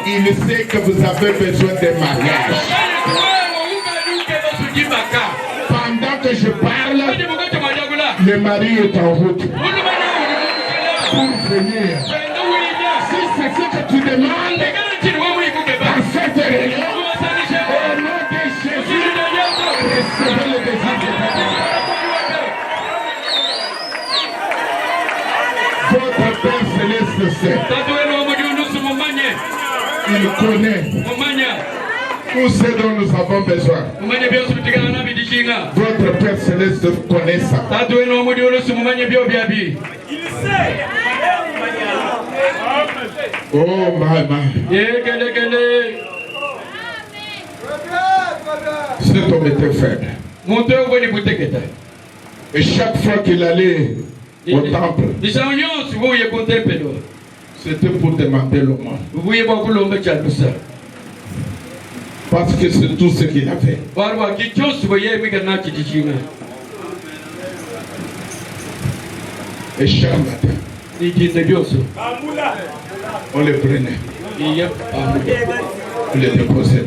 Il sait que vous avez besoin de mariage. Pendant que je parle, le mari est en route pour venir. Si c'est ce que tu demandes dans cette réunion, au nom de Jésus, recevez le désir de votre Père céleste sait. Il connaît tout ce dont nous avons besoin. Votre Père céleste connaît ça. Oh my. Cet homme était faible. Et chaque fois qu'il allait au temple, c'était pour demander l'aumône. Parce que c'est tout ce qu'il a fait. Et chaque matin, on le prenait. On le déposait.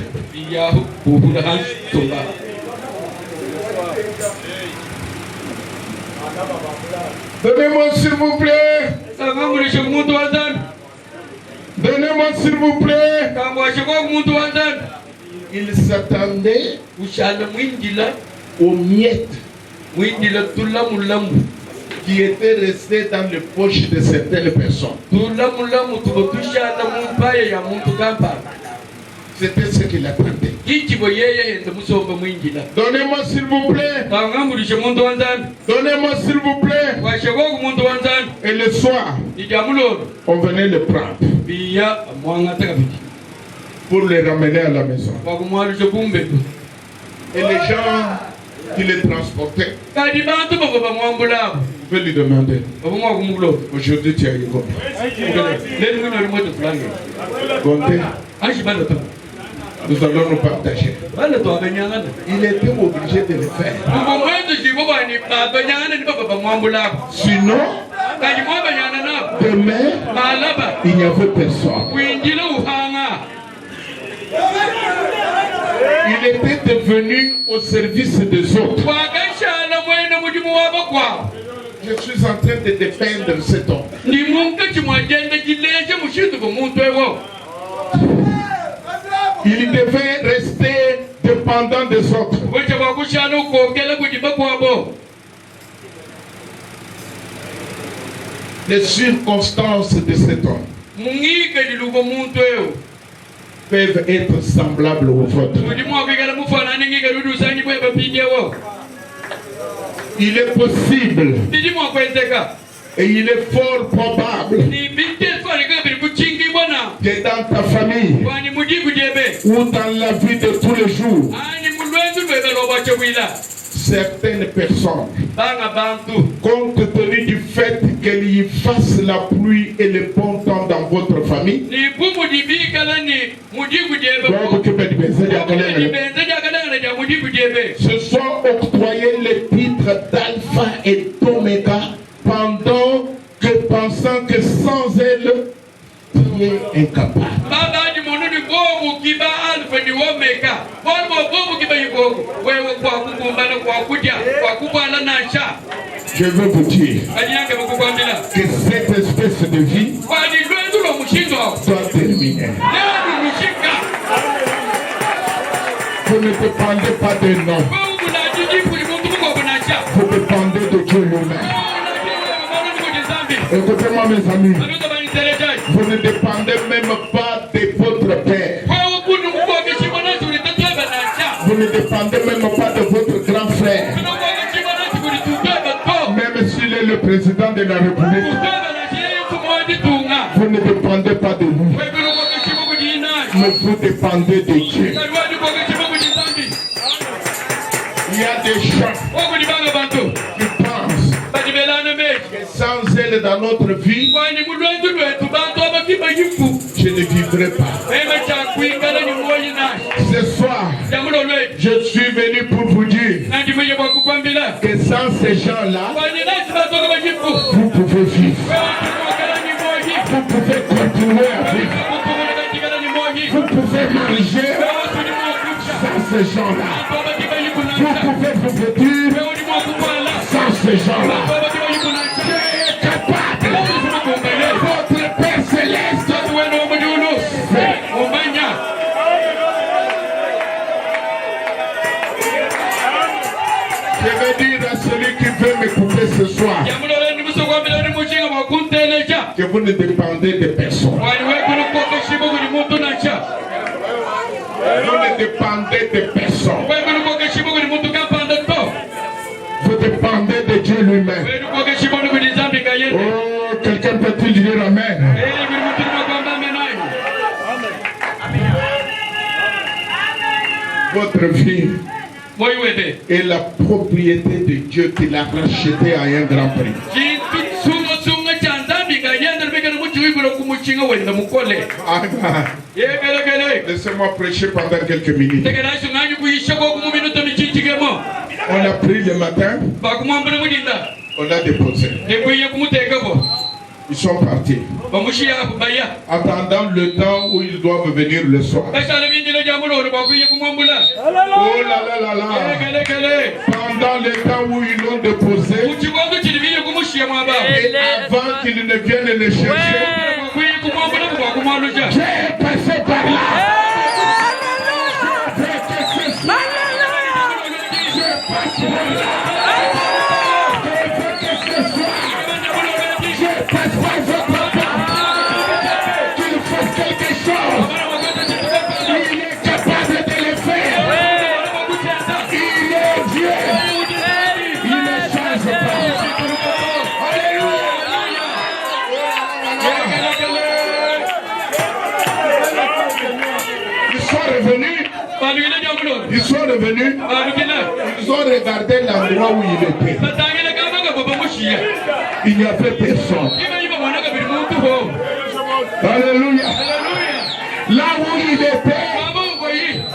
Donnez-moi s'il vous plaît. Donnez-moi s'il vous plaît. Il s'attendait aux miettes qui étaient restées dans les poches de certaines personnes. C'était ce qu'il attendait. Donnez-moi s'il vous plaît. Donnez-moi s'il vous plaît. Et le soir, on venait le prendre pour les ramener à la maison. Et les gens qui les transportaient, je vais lui demander, aujourd'hui tu as eu combien? Nous allons nous partager. Il était obligé de le faire. Sinon, demain, il n'y avait personne. Il était devenu au service des autres. Je suis en train de défendre cet homme. Il devait rester dépendant des autres. Les circonstances de cet homme peuvent être semblables aux vôtres. Il est possible et il est fort probable que dans ta famille ou dans la vie de tous les jours, certaines personnes, compte tenu du fait qu'il y fasse la pluie et le bon temps dans votre famille, se sont octroyés les titres être d'alpha et d'oméga, pendant que pensant que sans elle, tu es incapable. Je veux vous dire que cette espèce de vie doit terminer. Vous ne dépendez pas des noms. Vous dépendez de Dieu lui-même. Écoutez-moi mes amis. Vous ne dépendez même pas de votre père. Vous ne dépendez même pas de votre grand frère. Même s'il est le président de la République, vous ne dépendez pas de lui. Mais vous dépendez de Dieu. Il y a des gens qui pensent que sans elle dans notre vie, je ne vivrai pas. Ce soir, je suis venu pour vous dire que sans ces gens-là, vous pouvez vivre. Vous pouvez continuer à vivre. Vous pouvez manger sans ces gens-là. Vous pouvez vous vêtir sans ces gens-là. Dieu est capable. Votre Père Céleste. Je vais dire à celui qui veut m'écouter ce soir que vous ne dépendez de personne. Vous ne dépendez de personne. Vous dépendez de Dieu lui-même. Oh, quelqu'un peut-il dire Amen? Votre vie est la propriété de Dieu qui l'a racheté à un grand prix. Laissez-moi prêcher pendant quelques minutes. On a pris le matin, on a déposé. Ils sont partis. Attendant le temps où ils doivent venir le soir. Oh là là là là. Pendant le temps où ils l'ont déposé, et avant qu'ils ne viennent le chercher, j'ai passé par là. Ils sont revenus, ils ont regardé l'endroit où il était. Il n'y avait personne. Alléluia. Là où il était,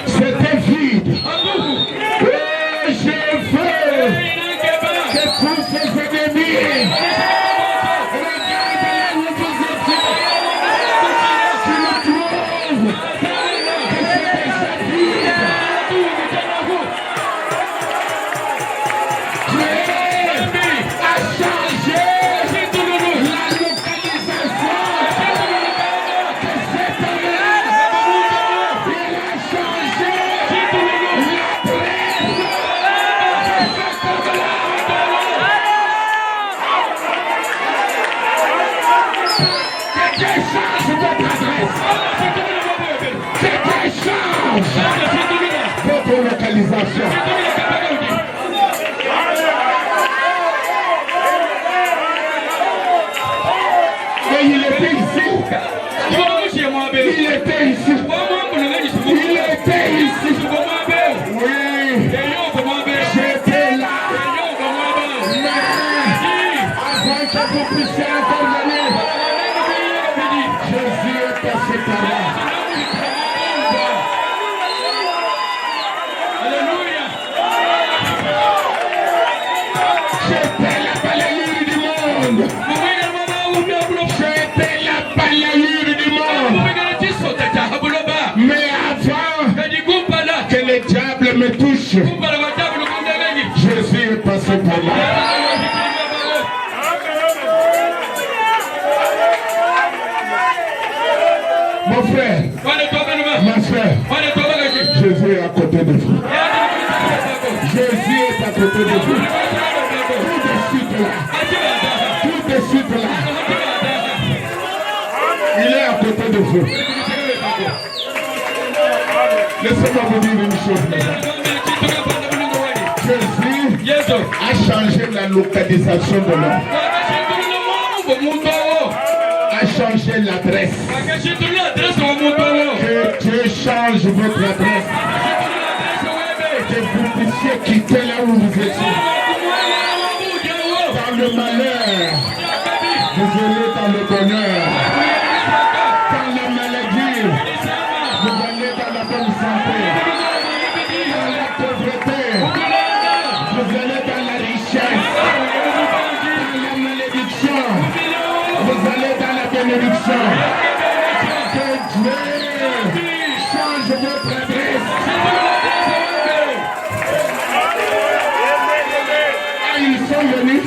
c'était vide. Et je veux que tous ces ennemis regardent là où vous étiez. Tu le trouves. Que J'étais la balayure du monde. J'étais la balayure du monde. Mais avant que le diable me touche, Jésus est passé par là. Mon frère, ma soeur, Jésus est à côté de vous. Jésus est à côté de vous. Tout de suite là. Tout de suite là. Il est à côté de vous. Laissez-moi vous dire une chose. Jésus a changé la localisation de l'homme. A changé l'adresse. Que Dieu change votre adresse. Que vous puissiez quitter là où vous étiez. Dans le malheur, vous allez dans le bonheur. Dans la maladie, vous allez dans la bonne santé. Dans la pauvreté, vous allez dans la richesse. Dans la malédiction, vous allez dans la bénédiction. Que Dieu change votre adresse. Ils sont venus,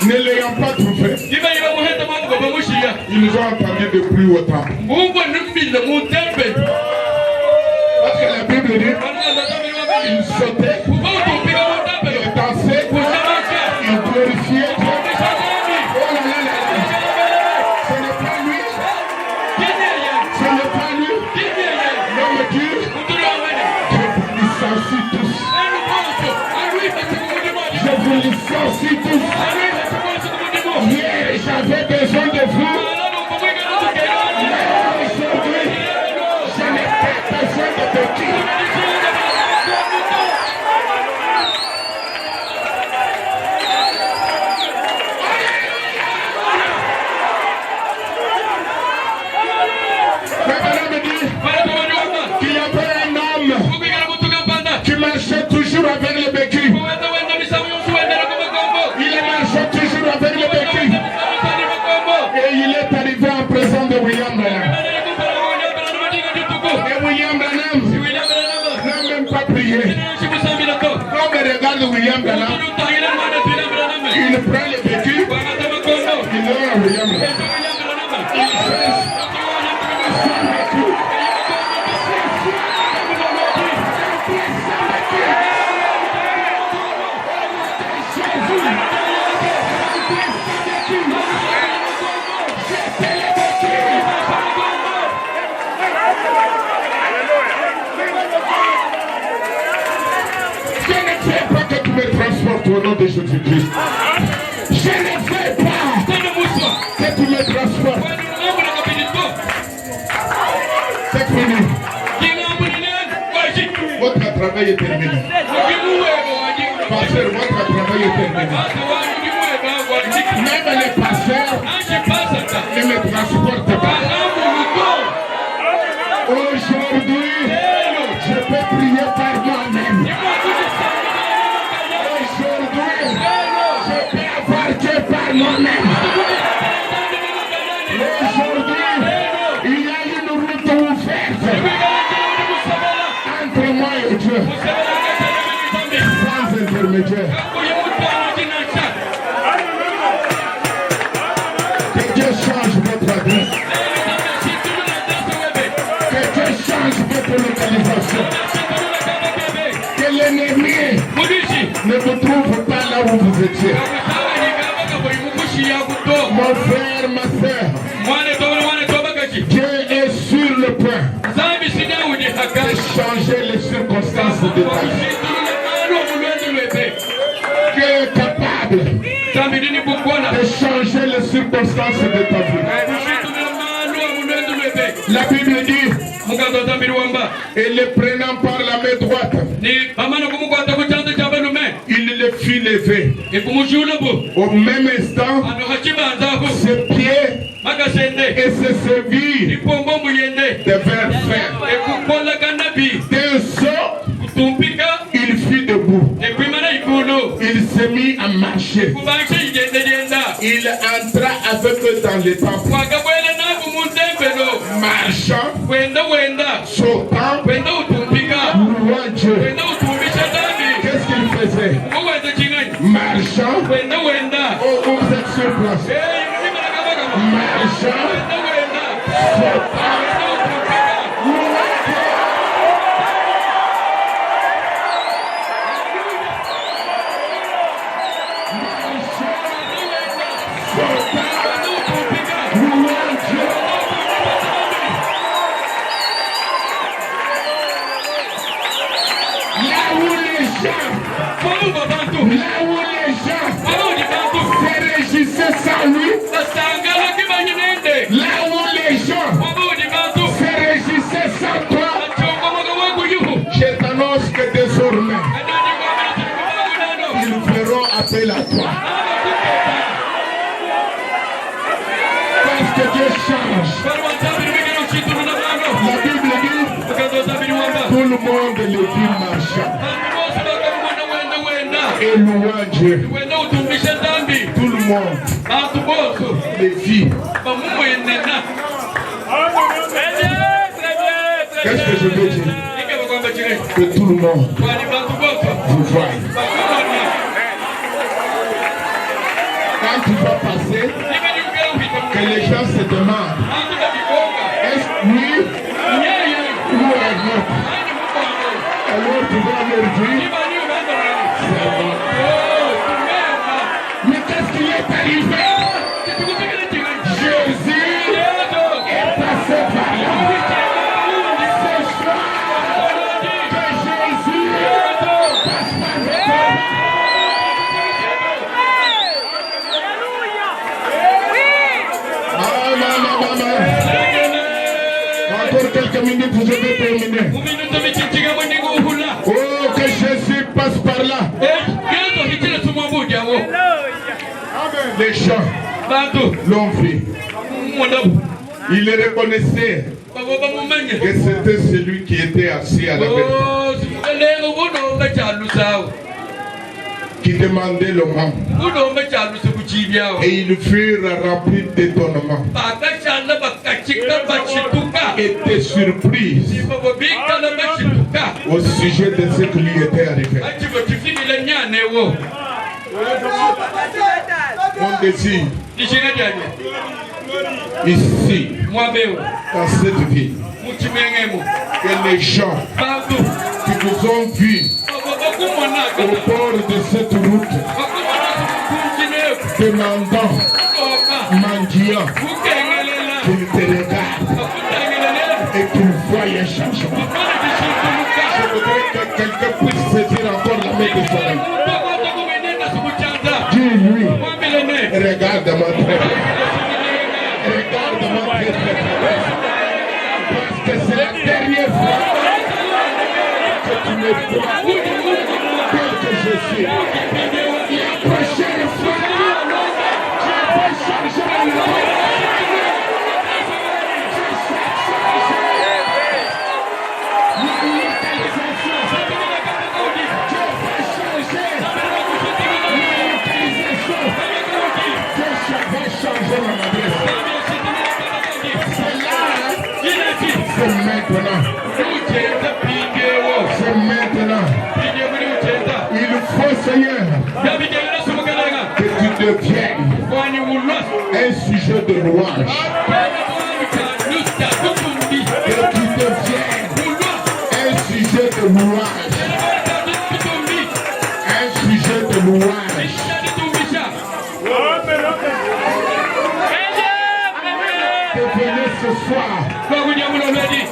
ne l'ayant pas trouvé. Ils nous ont entendu de plus autant. Parce que la Bible dit, ils sautaient, ils dansaient, ils glorifiaient. Oh là là là là. Ce n'est pas lui. Ce n'est pas lui. L'homme Dieu. Je vous licencie tous. Je vous licencie tous. Hier, j'avais besoin de vous. Aujourd'hui, je n'ai pas besoin de qui. Ma madame me dit qu'il y avait un homme qui marchait toujours avec le béquille. Il marchait toujours avec le béquille. Et il est arrivé en présence de William Branham. Et William Branham n'a même pas prié. Quand on regarde William Branham, il prend le béquille, il donne à William Branham. Il cherche. Je ne fais pas que tu me transportes au nom de Jésus-Christ. Je ne fais pas que tu me transportes. C'est fini. Votre travail est terminé. Pasteur, votre travail est terminé. Même les pasteurs ne me transportent pas. Aujourd'hui, je peux prier par moi-même. Aujourd'hui, je peux avoir Dieu par moi-même. Aujourd'hui, il y a une route ouverte entre moi et Dieu. Sans intermédiaire. Que Dieu change votre adresse. Que Dieu change votre localisation. Que l'ennemi ne vous trouve pas là où vous étiez. Mon frère, ma soeur, Dieu est sur le point de changer les circonstances de ta vie. Dieu est capable de changer les circonstances de ta vie. La Bible dit, et le prenant par la main droite, il le fit lever. Au même instant, ses pieds et ses chevilles devinrent fermes. D'un saut, il fut debout. Il s'est mis à marcher. Il entra avec eux dans les temples. Marchant, sautant, louant Dieu. Qu'est-ce qu'il faisait? Marchant, oh, vous êtes sur place. Marchant, sautant, sans lui, là où les gens se régissaient sans toi, je t'annonce que désormais, ils feront appel à toi. Parce que Dieu change. La Bible dit, tout le monde le dit marchant. Et louant Dieu. Tout le monde les vit. Qu'est-ce que je veux dire? Que tout le monde vous voit. Quand tu vas passer, que les gens se demandent, est-ce lui ou un autre? Alors tu vas leur dire, c'est bon. Mais qu'est-ce qui est arrivé? Jésus est passé par là. C'est ça que Jésus passe par là. Encore quelques minutes, je vais terminer. Oh, que Jésus passe par là. Les gens l'ont vu. Il les reconnaissait que c'était celui qui était assis à la tête, qui demandait le monde. Et ils furent remplis d'étonnement. Étaient surpris au sujet de ce qui lui était arrivé. Mon désir, ici, dans cette vie, que les gens qui vous ont vu au bord de cette route, demandant, mendiant, qu'ils te regardent et qu'ils voient un changement. Je voudrais que quelqu'un puisse saisir encore la main de son ami. Dis-lui, regarde-moi très bien. Regarde-moi très bien. Parce que c'est la dernière fois que tu me vois tel que je suis. La prochaine fois, je vais changer la vie. C'est maintenant. C'est maintenant. Il faut, Seigneur, que tu deviennes un sujet de louange. Que tu deviennes un sujet de louange. Un sujet de louange. Devenez ce soir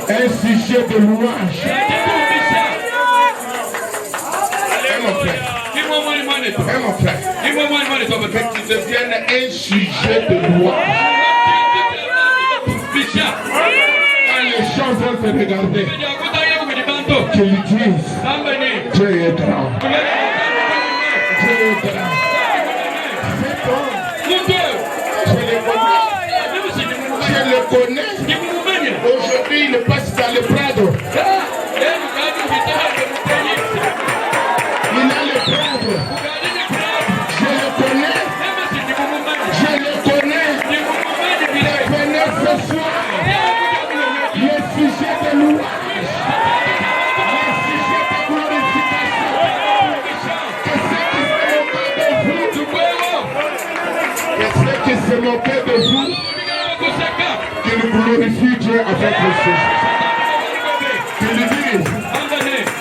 un sujet de louange. Mon frère, que tu deviennes un sujet de louange. Quand les gens vont te regarder, qu'ils disent, Dieu est grand. Dieu est grand. Je le connais. Aujourd'hui, il passe dans le Prado. Il a le Prado. se moquer de vous, qu'il glorifie Dieu avec le Seigneur. Qu'il lui dise,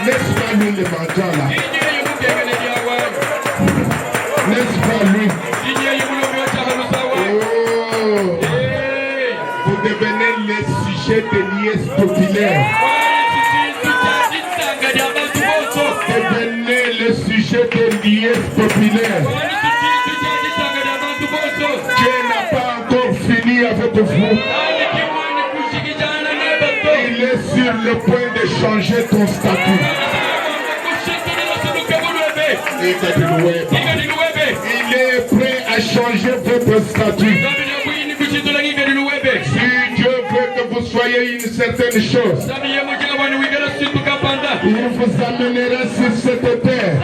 n'est-ce pas lui le mendiant là? N'est-ce pas lui? Oh, vous devenez les sujets de liesse populaire. Devenez le sujet de liesse populaire. Dieu n'a pas encore fini avec vous. Il est sur le point de changer ton statut. Il est prêt à changer votre statut. Si Dieu veut que vous soyez une certaine chose, il vous amènera sur cette terre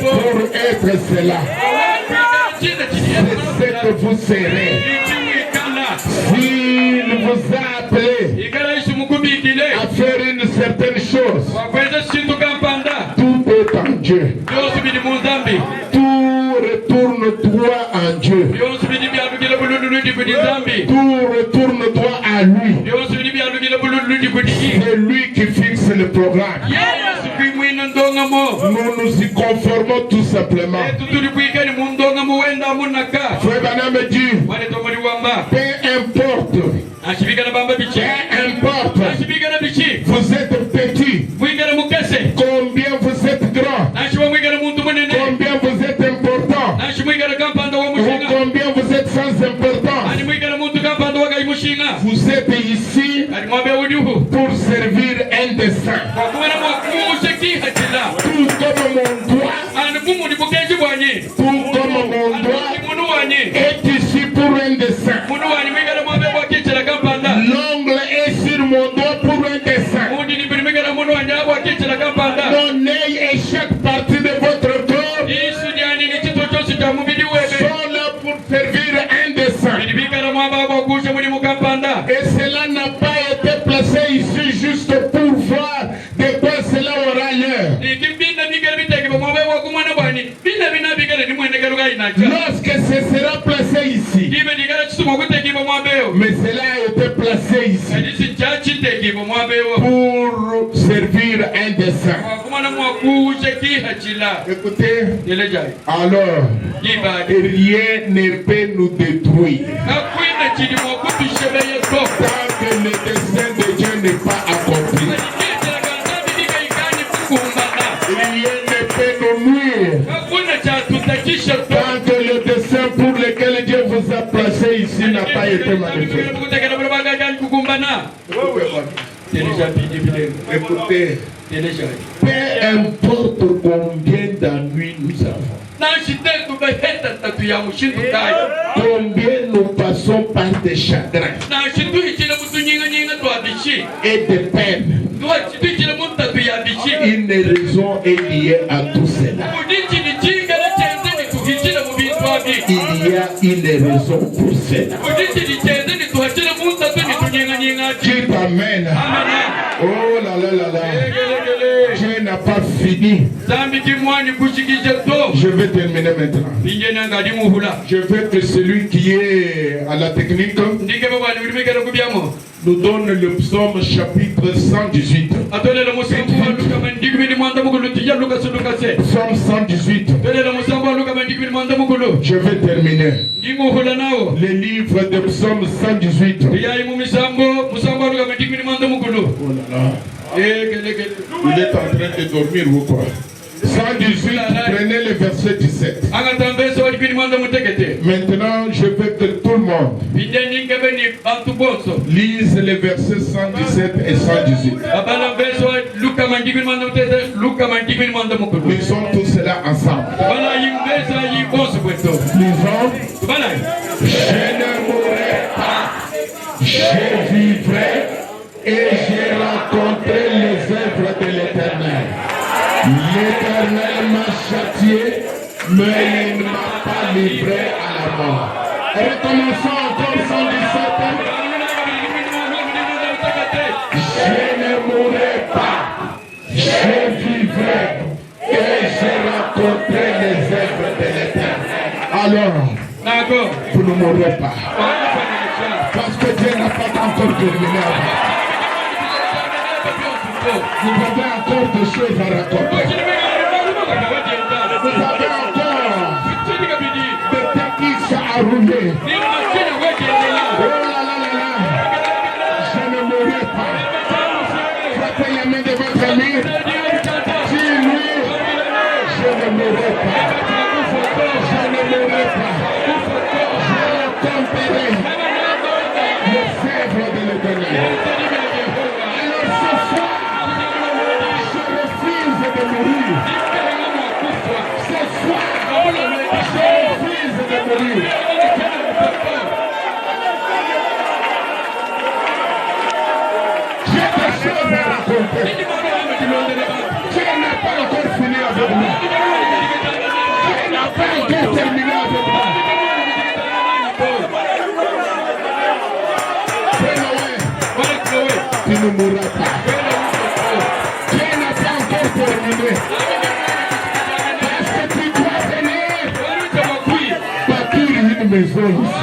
pour être cela. C'est ce que vous serez. S'il vous a appelé à faire une certaine chose, tout est en Dieu. Tout retourne droit en Dieu. Tout retourne droit à lui. C'est lui qui fixe le programme. Nous nous y conformons tout simplement. Frère Branham dit, peu importe, vous êtes petit, combien vous êtes grand, combien vous êtes important, ou combien vous êtes sans importance, vous êtes ici pour servir un dessein. Tout comme mon doigt, est ici pour un dessein. L'ongle est sur mon doigt pour un dessein. Mon œil et chaque partie de votre corps sont là pour servir un dessein. Et cela n'a pas été placé ici juste pour voir de quoi cela aura l'air. Lorsque ce sera placé ici, mais cela a été placé ici pour servir un dessein. Écoutez, alors rien ne peut nous détruire tant que le dessein de Dieu n'est pas accompli. Rien ne peut nous nuire tant que le dessein pour lequel Dieu vous a placé ici n'a pas été manifesté. Écoutez, peu importe combien d'ennuis nous avons, combien nous passons par des chagrins et des peines, une raison est liée à tout cela. Il y a une raison pour cela. Dieu t'amène. Oh là là là là. Dieu n'a pas fini. Je vais terminer maintenant. Je veux que celui qui est à la technique nous donne le psaume chapitre 118. Psaume 118. Je vais terminer. Le livre de psaume 118. Oh là là. Il est en train de dormir ou quoi? 118, prenez le verset 17. Maintenant, je veux que tout le monde lise les versets 117 et 118. Lisons tout cela ensemble. Lisons. Je ne mourrai pas, je vivrai et j'ai rencontré les œuvres de l'Éternel. L'Éternel m'a châtié, mais il ne m'a pas livré à la mort. Recommençons encore 117. Je ne mourrai pas, je vivrai et j'ai rencontré les œuvres de l'Éternel. Alors, Vous ne mourrez pas. Parce que Dieu n'a pas encore terminé avec. Vous avez encore des choses à raconter. Vous avez encore des techniques à rouler. Oh là là là là. Je ne mourrai pas. Frappez la main de votre ami. Dis-lui, je ne mourrai pas. Je ne mourrai pas. Je camperai le fèvre de l'Éternel. Alors ce soir, je refuse de mourir. Ce soir, je refuse de mourir. J'ai des choses à raconter. Dieu n'a pas encore fini avec moi. Dieu n'a pas encore terminé avec moi. Tu ne mourras pas. Dieu n'a pas encore terminé. Parce que tu dois venir bâtir une maison ici.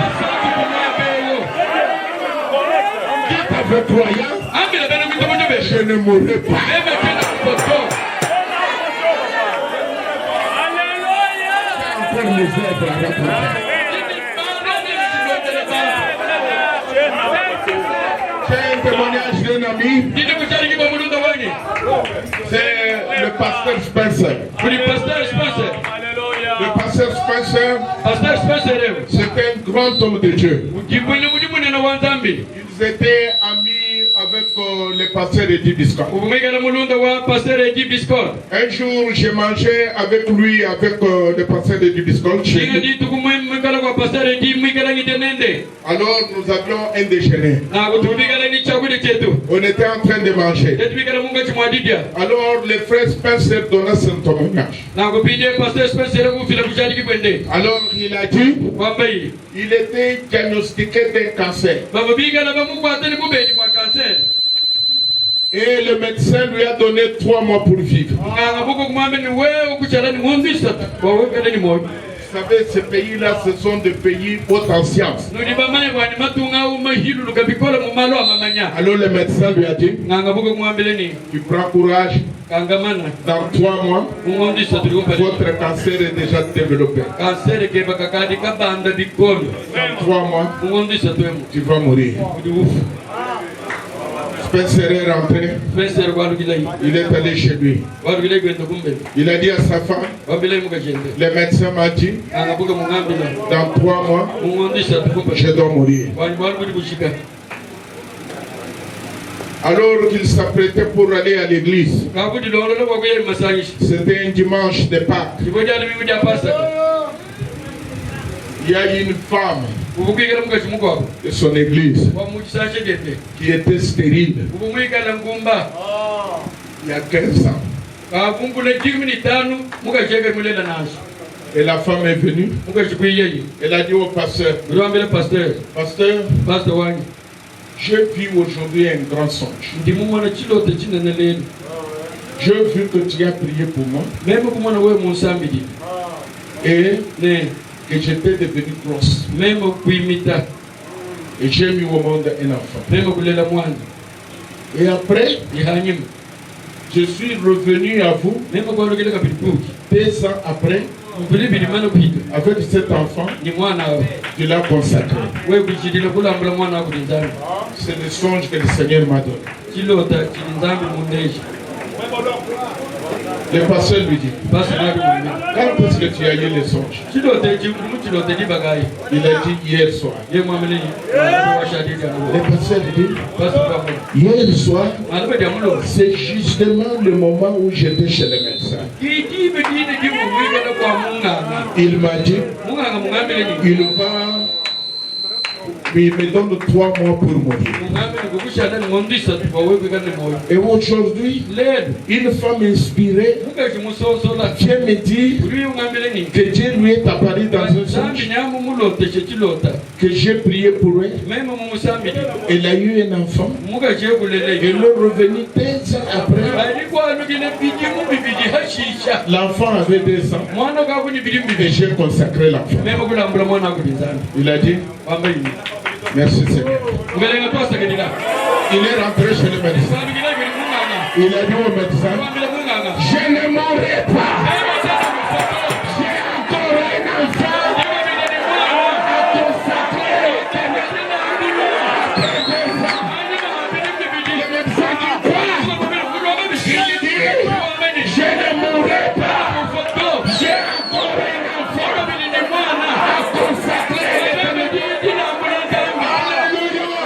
Dieu t'avait croyant. Je ne mourrai pas. Encore les êtres à raconter. C'est un témoignage d'un ami. C'est le pasteur Spencer. Le pasteur Spencer, c'était un grand homme de Dieu. Ils étaient amis avec le pasteur Eddie Biscott. Un jour, j'ai mangé avec lui, avec le pasteur Eddie Biscott. Alors, nous avions un déjeuner. On était en train de manger. Alors, le frère Spencer donna son témoignage. Alors, il a dit, il était diagnostiqué d'un cancer. Et le médecin lui a donné 3 mois pour vivre. Vous savez, ces pays-là, ce sont des pays haute en sciences. Alors le médecin lui a dit, tu prends courage, dans 3 mois, votre cancer est déjà développé. Dans 3 mois, tu vas mourir. Spencer est rentré. Il est allé chez lui. Il a dit à sa femme, le médecin m'a dit, dans 3 mois, je dois mourir. Alors qu'il s'apprêtait pour aller à l'église, c'était un dimanche de Pâques. Il y a une femme de son église qui était stérile il y a 15 ans. Et la femme est venue. Elle a dit au pasteur, pasteur, j'ai vu aujourd'hui un grand songe. J'ai vu que tu as prié pour moi. Et que j'étais devenu grosse. Et j'ai mis au monde un enfant. Et après, je suis revenu à vous 2 ans après. Avec cet enfant, tu l'as consacré. C'est le songe que le Seigneur m'a donné. Le pasteur lui dit, quand est-ce que tu as eu le songe? Il a dit hier soir. Le pasteur lui dit, hier soir, c'est justement le moment où j'étais chez le médecin. Il m'a dit, il me donne 3 mois pour mourir. Et aujourd'hui, une femme inspirée vient me dire que Dieu lui est apparu dans un songe, que j'ai prié pour elle. Elle a eu un enfant. Et le revenu 15 ans après. L'enfant avait 2 ans et j'ai consacré l'enfant. Il a dit, merci Seigneur. Il est rentré chez le médecin. Il a dit au médecin, je ne mourrai pas. J'ai encore un enfant à consacrer éternellement. Le médecin dit quoi? Il dit, je ne mourrai pas. J'ai encore un enfant à consacrer éternellement. Alléluia.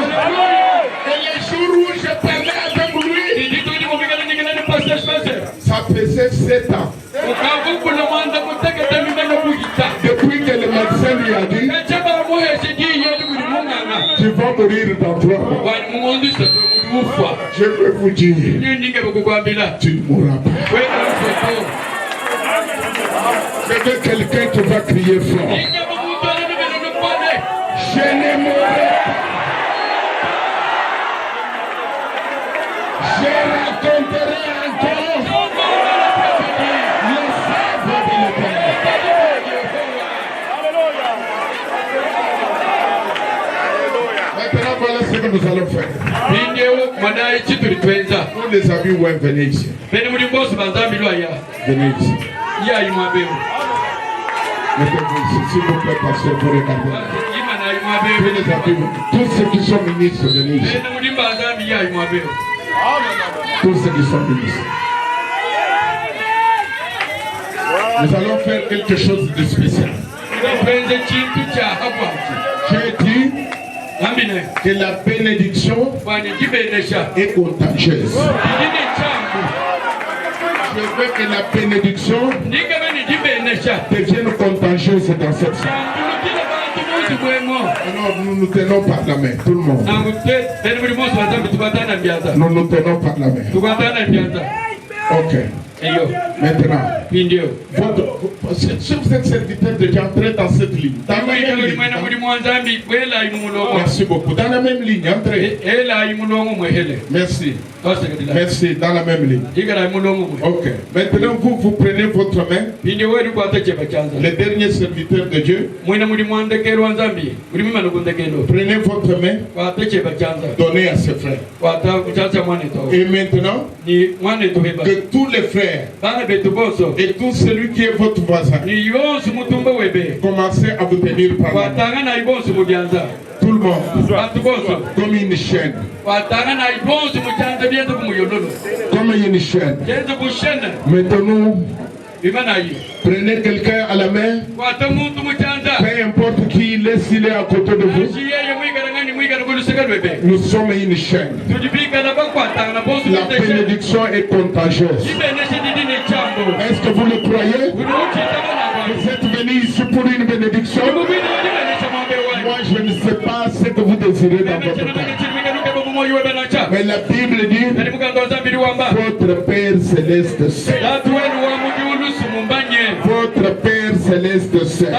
Et les jours où je parlais avec lui, ça faisait 7 ans. Depuis que le médecin lui a dit, tu vas mourir dans 3 mois. Je veux vous dire, tu ne mourras pas. Je veux quelqu'un qui va crier fort. Je ne mourrai pas. Je raconterai encore les œuvres de l'Éternel. Maintenant, voilà ce que nous allons faire. Tous les amis, ouais, venez ici. Venez ici. Mettez-vous ici, s'il vous plaît, pasteur, pour regarder. Tous ceux qui sont ministres, venez ici. Tous ceux qui sont ministres. Nous allons faire quelque chose de spécial. J'ai dit que la bénédiction est contagieuse. Je veux que la bénédiction devienne contagieuse dans cette salle. Alors nous nous tenons par la main, tout le monde. Nous nous tenons par la main. Ok. Maintenant, si vous êtes serviteur de Dieu, entrez dans cette ligne. Dans la même ligne. Merci beaucoup. Dans la même ligne, entrez. Merci. Merci, dans la même ligne. Ok. Maintenant, vous prenez votre main. Le dernier serviteur de Dieu. Prenez votre main. Donnez à ses frères. Et maintenant, que tous les frères et tout celui qui est votre voisin, commencez à vous tenir par la main. Tout le monde, comme une chaîne. Comme une chaîne. Mettons-nous. Prenez quelqu'un à la main. Peu importe qui, laissez-le à côté de vous. Nous sommes une chaîne. La bénédiction est contagieuse. Est-ce que vous le croyez? Vous êtes venus ici pour une bénédiction. Moi, je ne sais pas ce que vous désirez dans votre cœur. Mais la Bible dit, votre Père Céleste sait. Votre Père Céleste sait.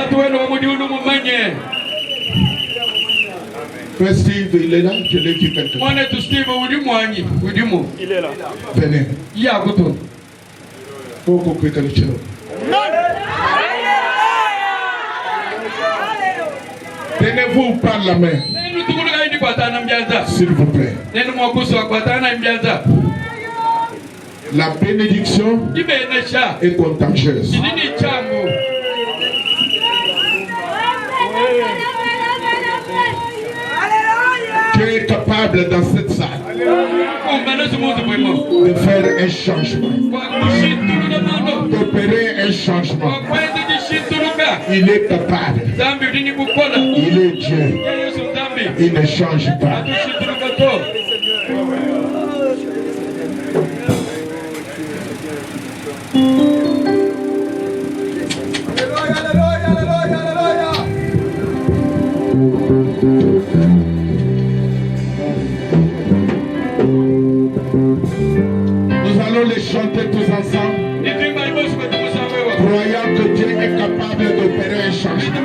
Frère Steve, il est là, je l'ai vu quelque part. Il est là. Venez. Faut couper quelque chose. Tenez-vous par la main. S'il vous plaît. La bénédiction est contagieuse. Dieu est capable dans cette salle de faire un changement, d'opérer un changement. Il est capable. Il est Dieu. Il ne change pas. Nous allons les chanter tous ensemble, croyant que Dieu est capable d'opérer un changement.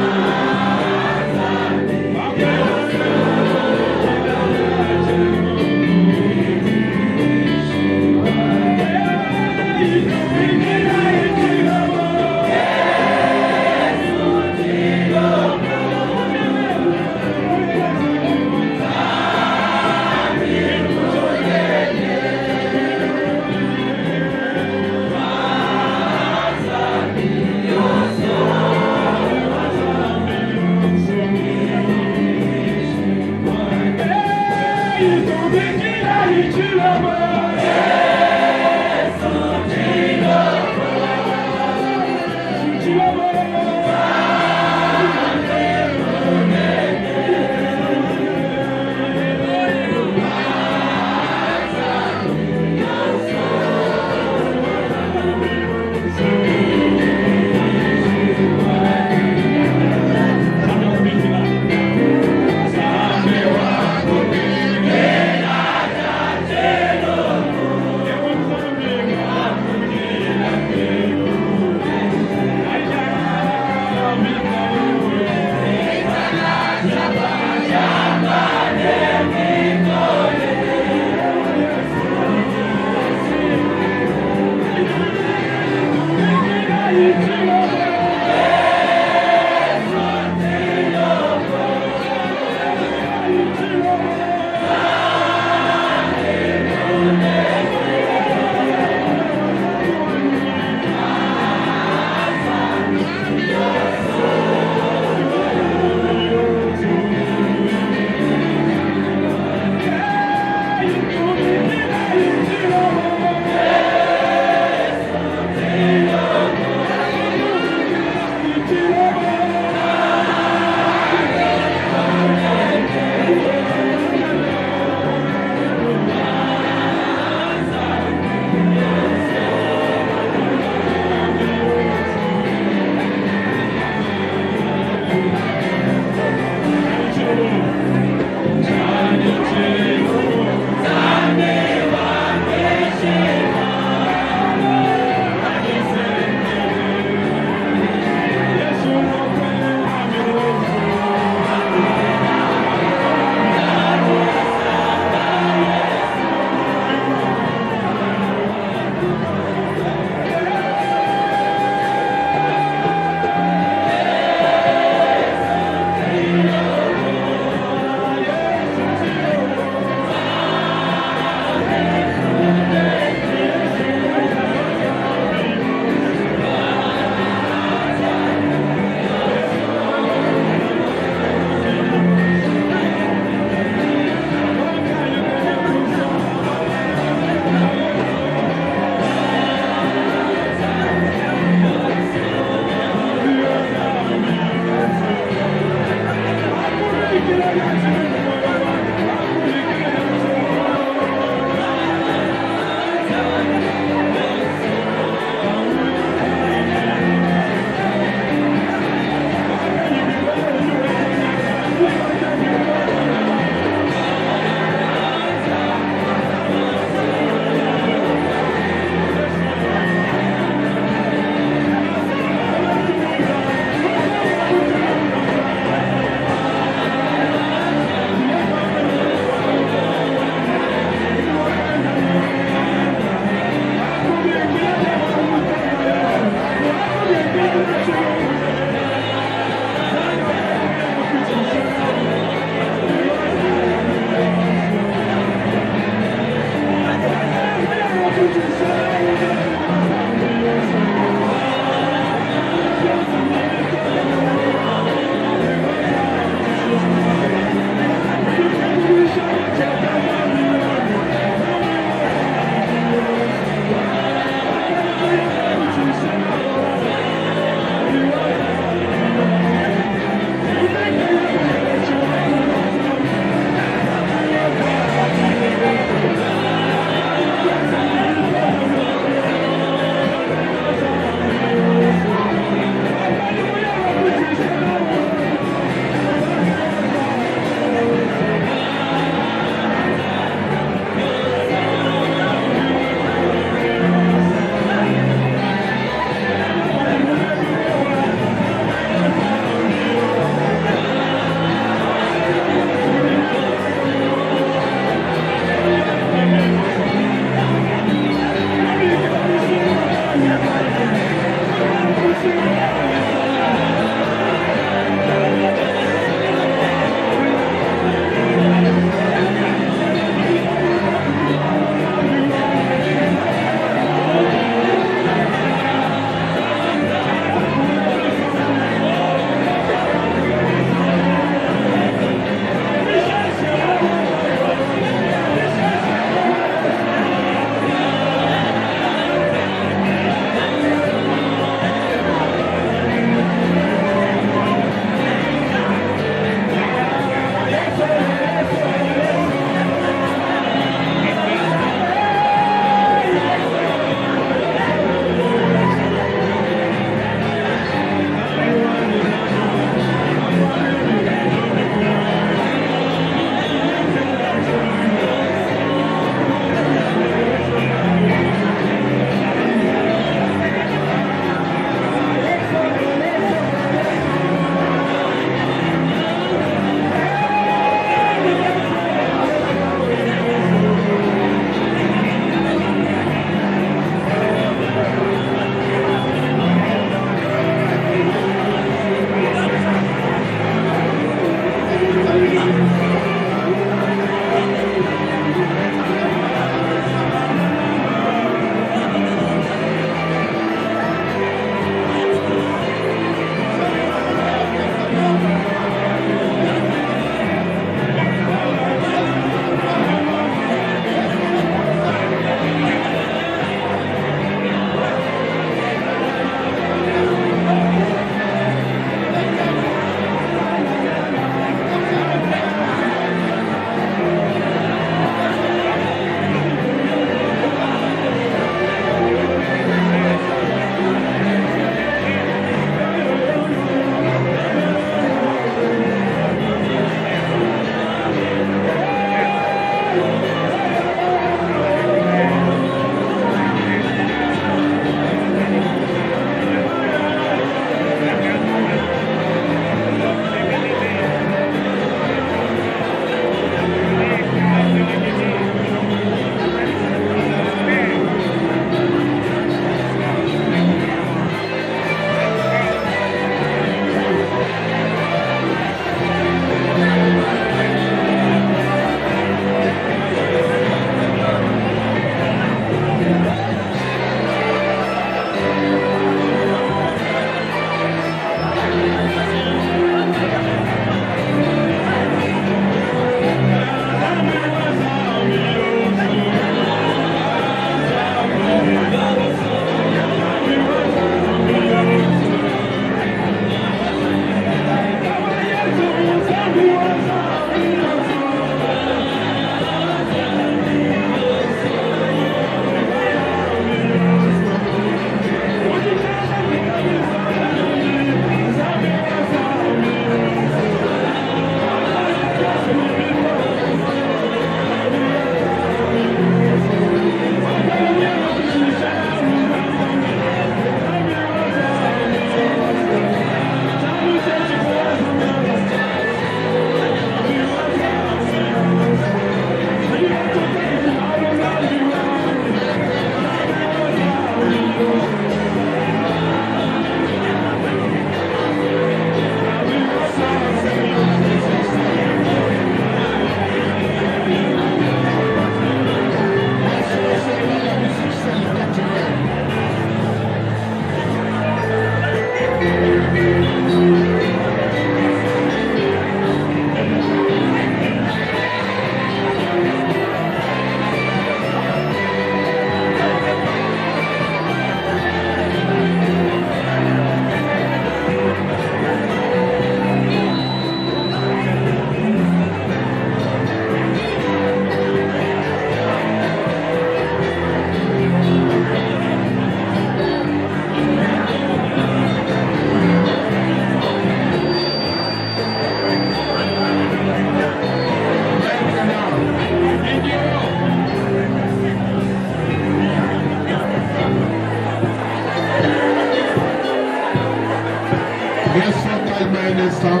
Restons calmes un instant.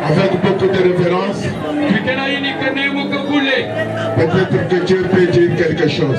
Avec beaucoup de références. Peut-être que Dieu peut dire quelque chose.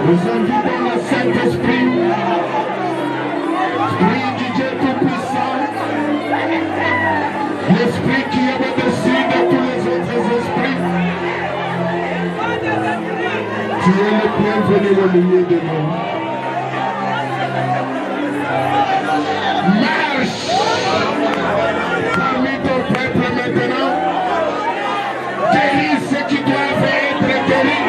Nous invitons le Saint-Esprit, Esprit du Dieu Tout-Puissant, l'Esprit qui est au-dessus de tous les autres esprits. Tu es le bienvenu au milieu de nous. Marche parmi ton peuple maintenant. Guéris ceux qui doivent être guéris.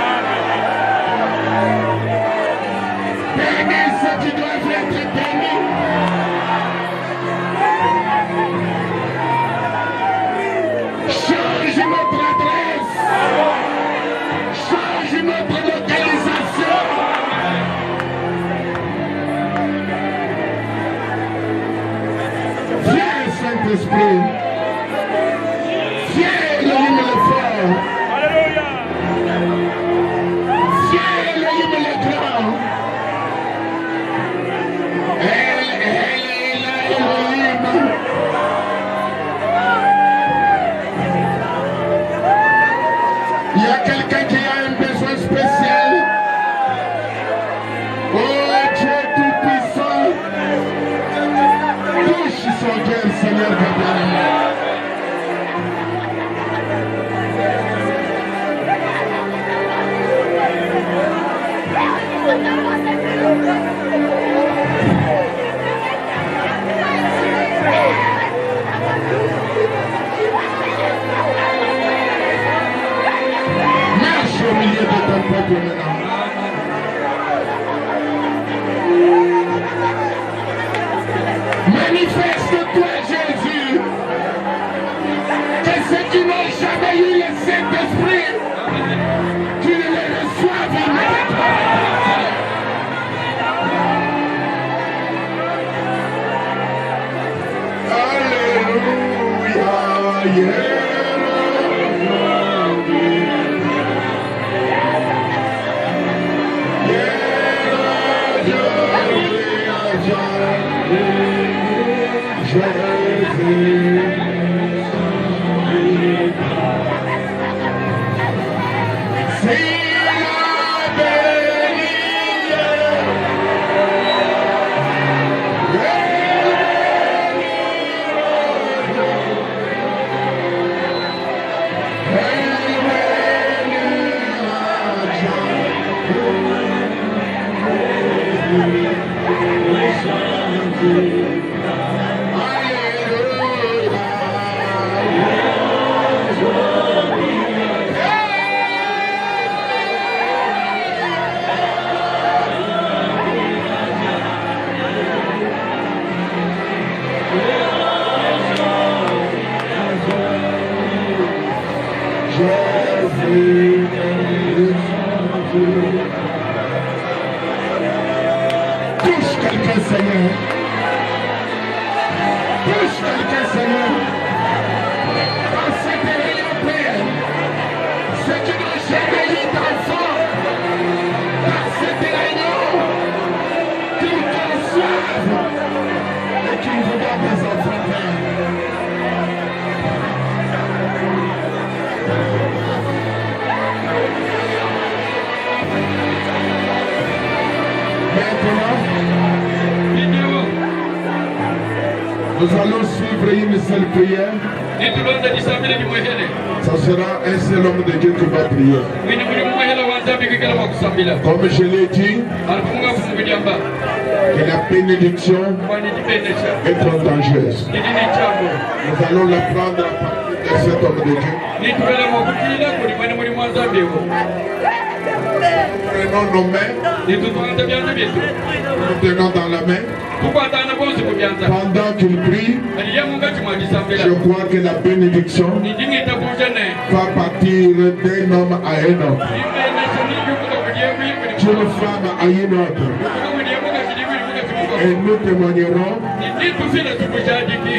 Bénis ceux qui doivent être bénis. Change notre adresse. Change notre localisation. Viens, Saint-Esprit. Viens, Elohim le fort. Viens, Elohim le grand. Marche au milieu de ton peuple maintenant. Manifeste-toi, Jésus. Que ceux qui n'ont jamais eu le Saint-Esprit, tu le reçoives immédiatement. Alléluia, yeah. Touche quelqu'un, Seigneur. Touche quelqu'un, Seigneur. Dans cette réunion prière, ceux qui n'ont jamais eu d'enfant, dans cette réunion, qu'ils reçoivent et qu'ils vous donnent des enfants, Père. Nous allons suivre une seule prière. Ça sera un seul homme de Dieu qui va prier. Comme je l'ai dit, que la bénédiction est contagieuse. Nous allons la prendre à partir de cet homme de Dieu. Prenons nos mains. Nous tenons dans la main. Pendant qu'il prie, je crois que la bénédiction va partir d'un homme à un autre, d'une femme à une autre. Et nous témoignerons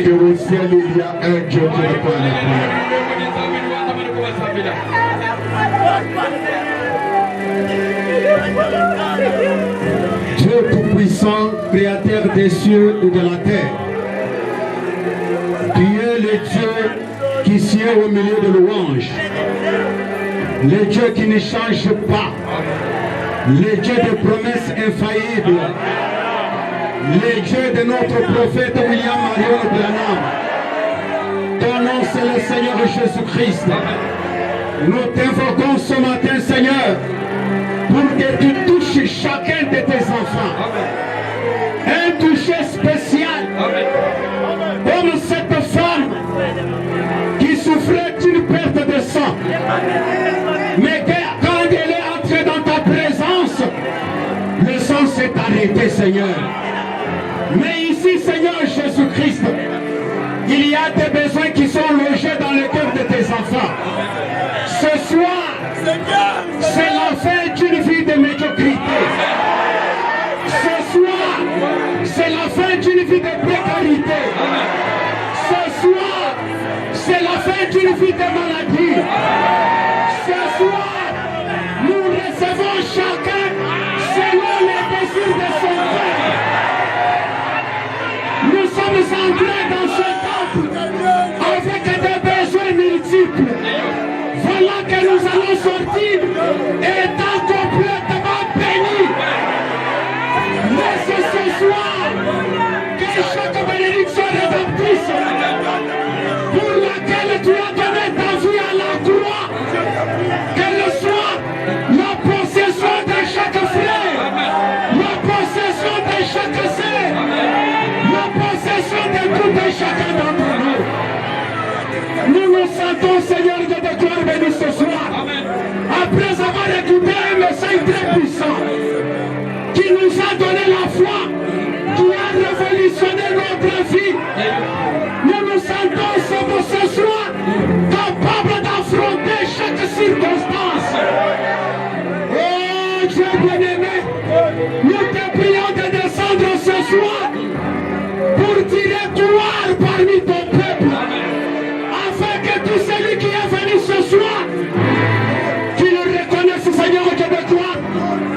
que au ciel il y a un Dieu qui répond à la prière. Dieu tout-puissant, créateur des cieux et de la terre, tu es le Dieu qui sied au milieu de louanges, le Dieu qui ne change pas, le Dieu de promesses infaillibles, le Dieu de notre prophète William Marion Branham. Ton nom c'est le Seigneur Jésus-Christ. Nous t'invoquons ce matin, Seigneur, pour que tu touches chacun de tes enfants. Un toucher spécial. Comme cette femme qui souffrait d'une perte de sang. Mais quand elle est entrée dans ta présence, le sang s'est arrêté, Seigneur. Mais ici, Seigneur Jésus-Christ, il y a des besoins qui sont logés dans le cœur de tes enfants. Ce soir, c'est la fin d'une vie de médiocrité. Ce soir, c'est la fin d'une vie de précarité. Ce soir, c'est la fin d'une vie de maladie. Ce soir, nous recevons chacun selon les désirs de son cœur. Nous sommes entrés dans ce temple avec des besoins multiples. Voilà que nous allons sortir étant complètement bénis. Laisse ce soir que chaque bénédiction rédemptrice pour laquelle tu as nous sentons, Seigneur, de te gloire béni ce soir. Après avoir écouté un message très puissant qui nous a donné la foi, qui a révolutionné notre vie, nous nous sentons ce soir capables d'affronter chaque circonstance. Oh Dieu bien-aimé, nous te prions de descendre ce soir pour tirer gloire parmi ton peuple, afin que tout celui qui est venu ce soir, qu'il reconnaisse, Seigneur Dieu de gloire,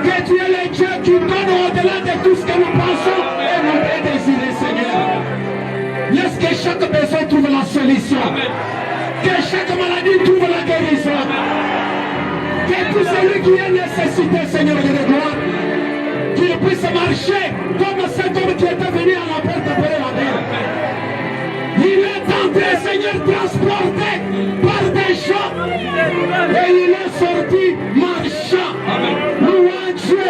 que tu es le Dieu qui donne au-delà de tout ce que nous pensons et nous désirons, Seigneur. Laisse que chaque personne trouve la solution, que chaque maladie trouve la guérison, que tout celui qui est nécessité, Seigneur Dieu de gloire, qu'il puisse marcher comme cet homme qui était venu à la porte pour la mer. Il est entré, Seigneur, transporté par des gens et il est sorti marchant, louant Dieu,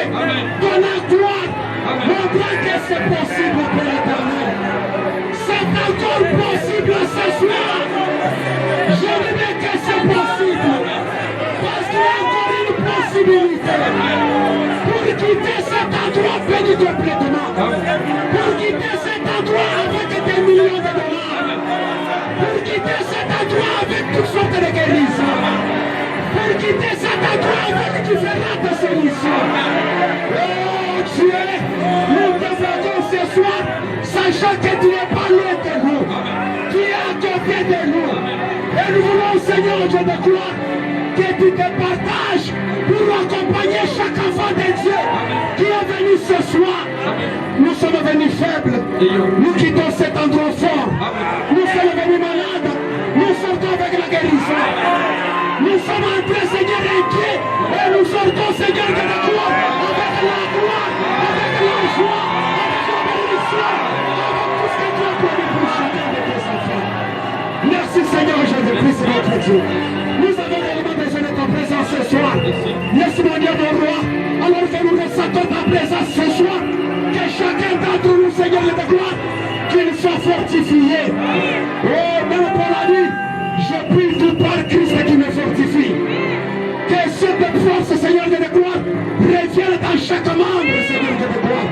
donnant gloire, montrant que c'est possible pour l'Éternel. C'est encore possible ce soir. Je veux dire que c'est possible parce qu'il y a encore une possibilité pour quitter cet endroit béni complètement, pour quitter cet endroit avec des millions de dollars, pour quitter cet endroit avec toutes sortes de guérisons, pour quitter cet endroit avec différentes solutions. Oh Dieu, nous te faisons ce soir, sachant que tu n'es pas loin de nous, tu es à côté de nous. Et nous voulons, Seigneur Dieu de gloire, que tu te partages pour accompagner chaque enfant de Dieu qui est venu ce soir. Nous sommes venus faibles, nous quittons cet endroit fort, nous sommes venus malades, nous sortons avec la guérison. Nous sommes entrés, Seigneur, inquiets, et nous sortons, Seigneur, de la gloire, avec la joie, avec la bénédiction, avec tout ce que tu as promis pour chacun de tes enfants. Merci, Seigneur Jésus-Christ, notre Dieu. Nous avons réellement besoin de ta présence ce soir. Merci, mon Dieu, mon roi, alors que nous ressentons ta présence ce soir, que chacun d'entre nous, Seigneur de gloire, qu'il soit fortifié. Oh, même pour la nuit, je prie tout par Christ qui me fortifie. Que cette force, Seigneur de gloire, revienne dans chaque membre, Seigneur de gloire.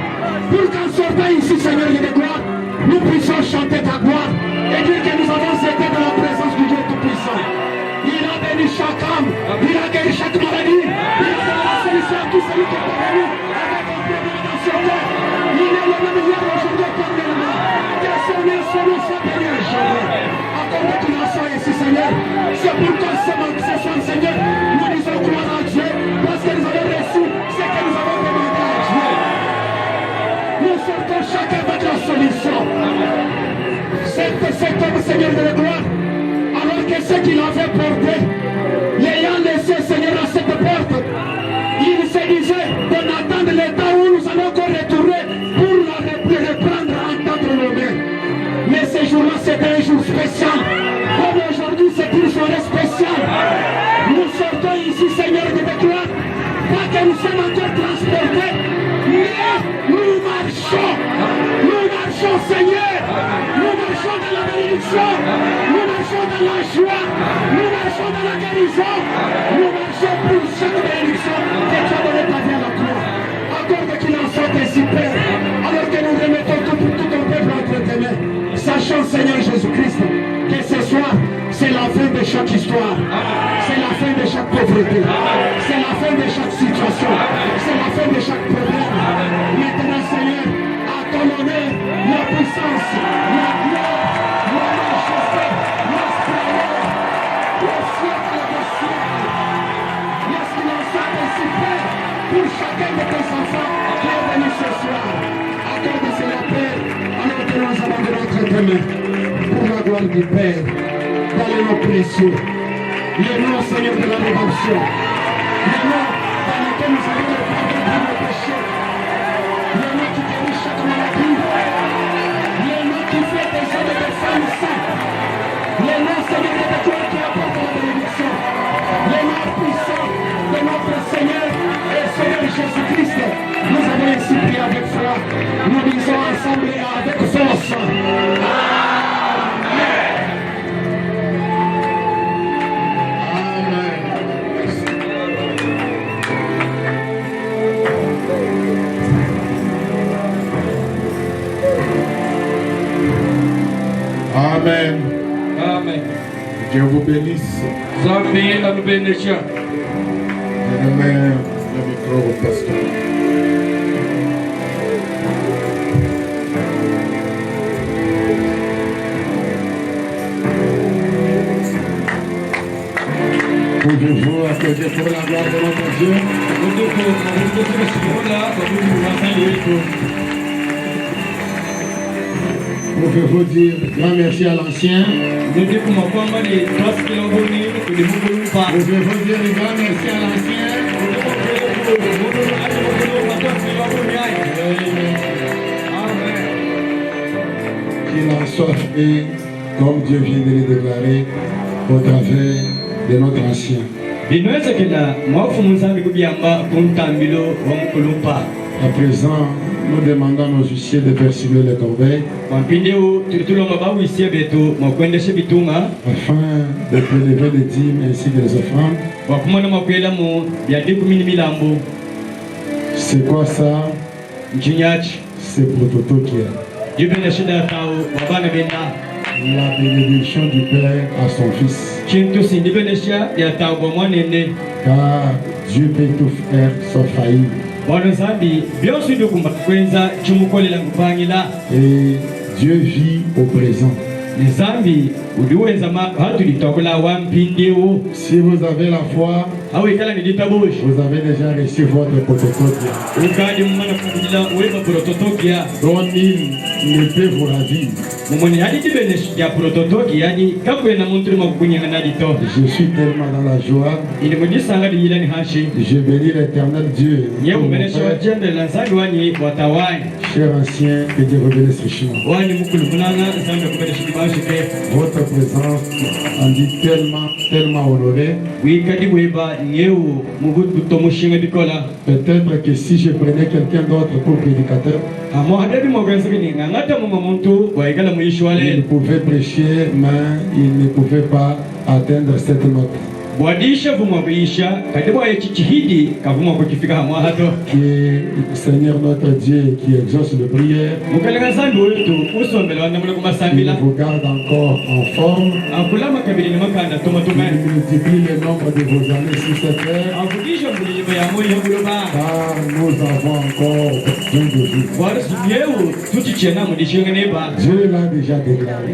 Pour qu'en sortant ici, Seigneur de gloire, nous puissions chanter ta gloire et dire que nous avons été dans la présence du Dieu Tout-Puissant. Il a béni chaque âme, il a guéri chaque maladie, il a donné la solution à tous celui qui est venu avec un problème dans ce cœur. Il est le même hier, aujourd'hui, éternellement. Que son nom soit béni à jamais. Accorde que nous soyons ici, Seigneur. C'est pourquoi ce soir, Seigneur, nous disons gloire à Dieu, parce que nous avons reçu ce que nous avons demandé à Dieu. Nous sortons chacun avec la solution. Cet homme, Seigneur de la gloire, alors que ceux qui l'avaient porté, l'ayant laissé, Seigneur, à cette porte, il se disait d'en attendre le temps où nous allons encore retourner pour reprendre à entendre nos mains. Mais ce jour-là, c'était un jour spécial. Comme aujourd'hui, c'est une soirée spéciale. Nous sortons ici, Seigneur de la gloire, pas que nous sommes encore transportés, mais nous marchons, Seigneur. Nous marchons dans la bénédiction, nous marchons dans la joie, nous marchons dans la guérison, nous marchons pour chaque bénédiction que tu as donné ta vie à la croix. Accorde qu'il en soit ainsi, Père, alors que nous remettons tout ton peuple entre tes mains, sachant, Seigneur Jésus-Christ, que ce soir, c'est la fin de chaque histoire, c'est la fin de chaque pauvreté, c'est la fin de chaque situation, c'est la fin de chaque problème. Maintenant, Seigneur, à ton honneur, la puissance, la gloire, la majesté, la splendeur, le siècle des siècles. Laisse qu'il en soit ainsi, Père, pour chacun de tes enfants qui est venu ce soir. Accorde cela, Père, alors que nous avons de notre main, pour la gloire du Père, dans les noms précieux, les noms, Seigneur, de la rédemption, les noms dans lesquels nous avons le pardon pour nos péchés, les noms qui guérit chaque maladie, les noms qui fait des hommes et des femmes saints, les noms, Seigneur, de Dieu qui apportent la bénédiction, les noms puissants de notre Seigneur et Seigneur Jésus-Christ. Nous avons ainsi prié avec foi, nous disons ensemble et avec force. Amen. Dieu vous bénisse. Je remets le micro au pasteur. Pouvez-vous applaudir pour la gloire de notre Dieu? Pouvez-vous dire grand merci à l'ancien? Pouvez-vous dire grand merci à l'ancien? Qu'il en soit fait comme Dieu vient de le déclarer au travers de notre ancien. À présent, nous demandons à nos huissiers de percevoir les corbeilles afin de prélever les dîmes ainsi que les offrandes. C'est quoi ça? C'est pour Toto qui est. La bénédiction du Père à son Fils. Car Dieu peut tout faire sauf faillir. Et Dieu vit au présent. Si vous avez la foi, vous avez déjà reçu votre protocole. Dont il ne peut vous ravir. Je suis tellement dans la joie. Je bénis l'Éternel Dieu. Cher ancien, que Dieu vous bénisse richement. Votre présence en dit tellement honoré. Peut-être que si je prenais quelqu'un d'autre pour prédicateur, il pouvait prêcher, mais il ne pouvait pas atteindre cette note. Que Seigneur notre Dieu qui exauce les prières, il vous garde encore en forme, il multiplie le nombre de vos années sur cette terre, car nous avons encore besoin de vous. Dieu l'a déjà déclaré.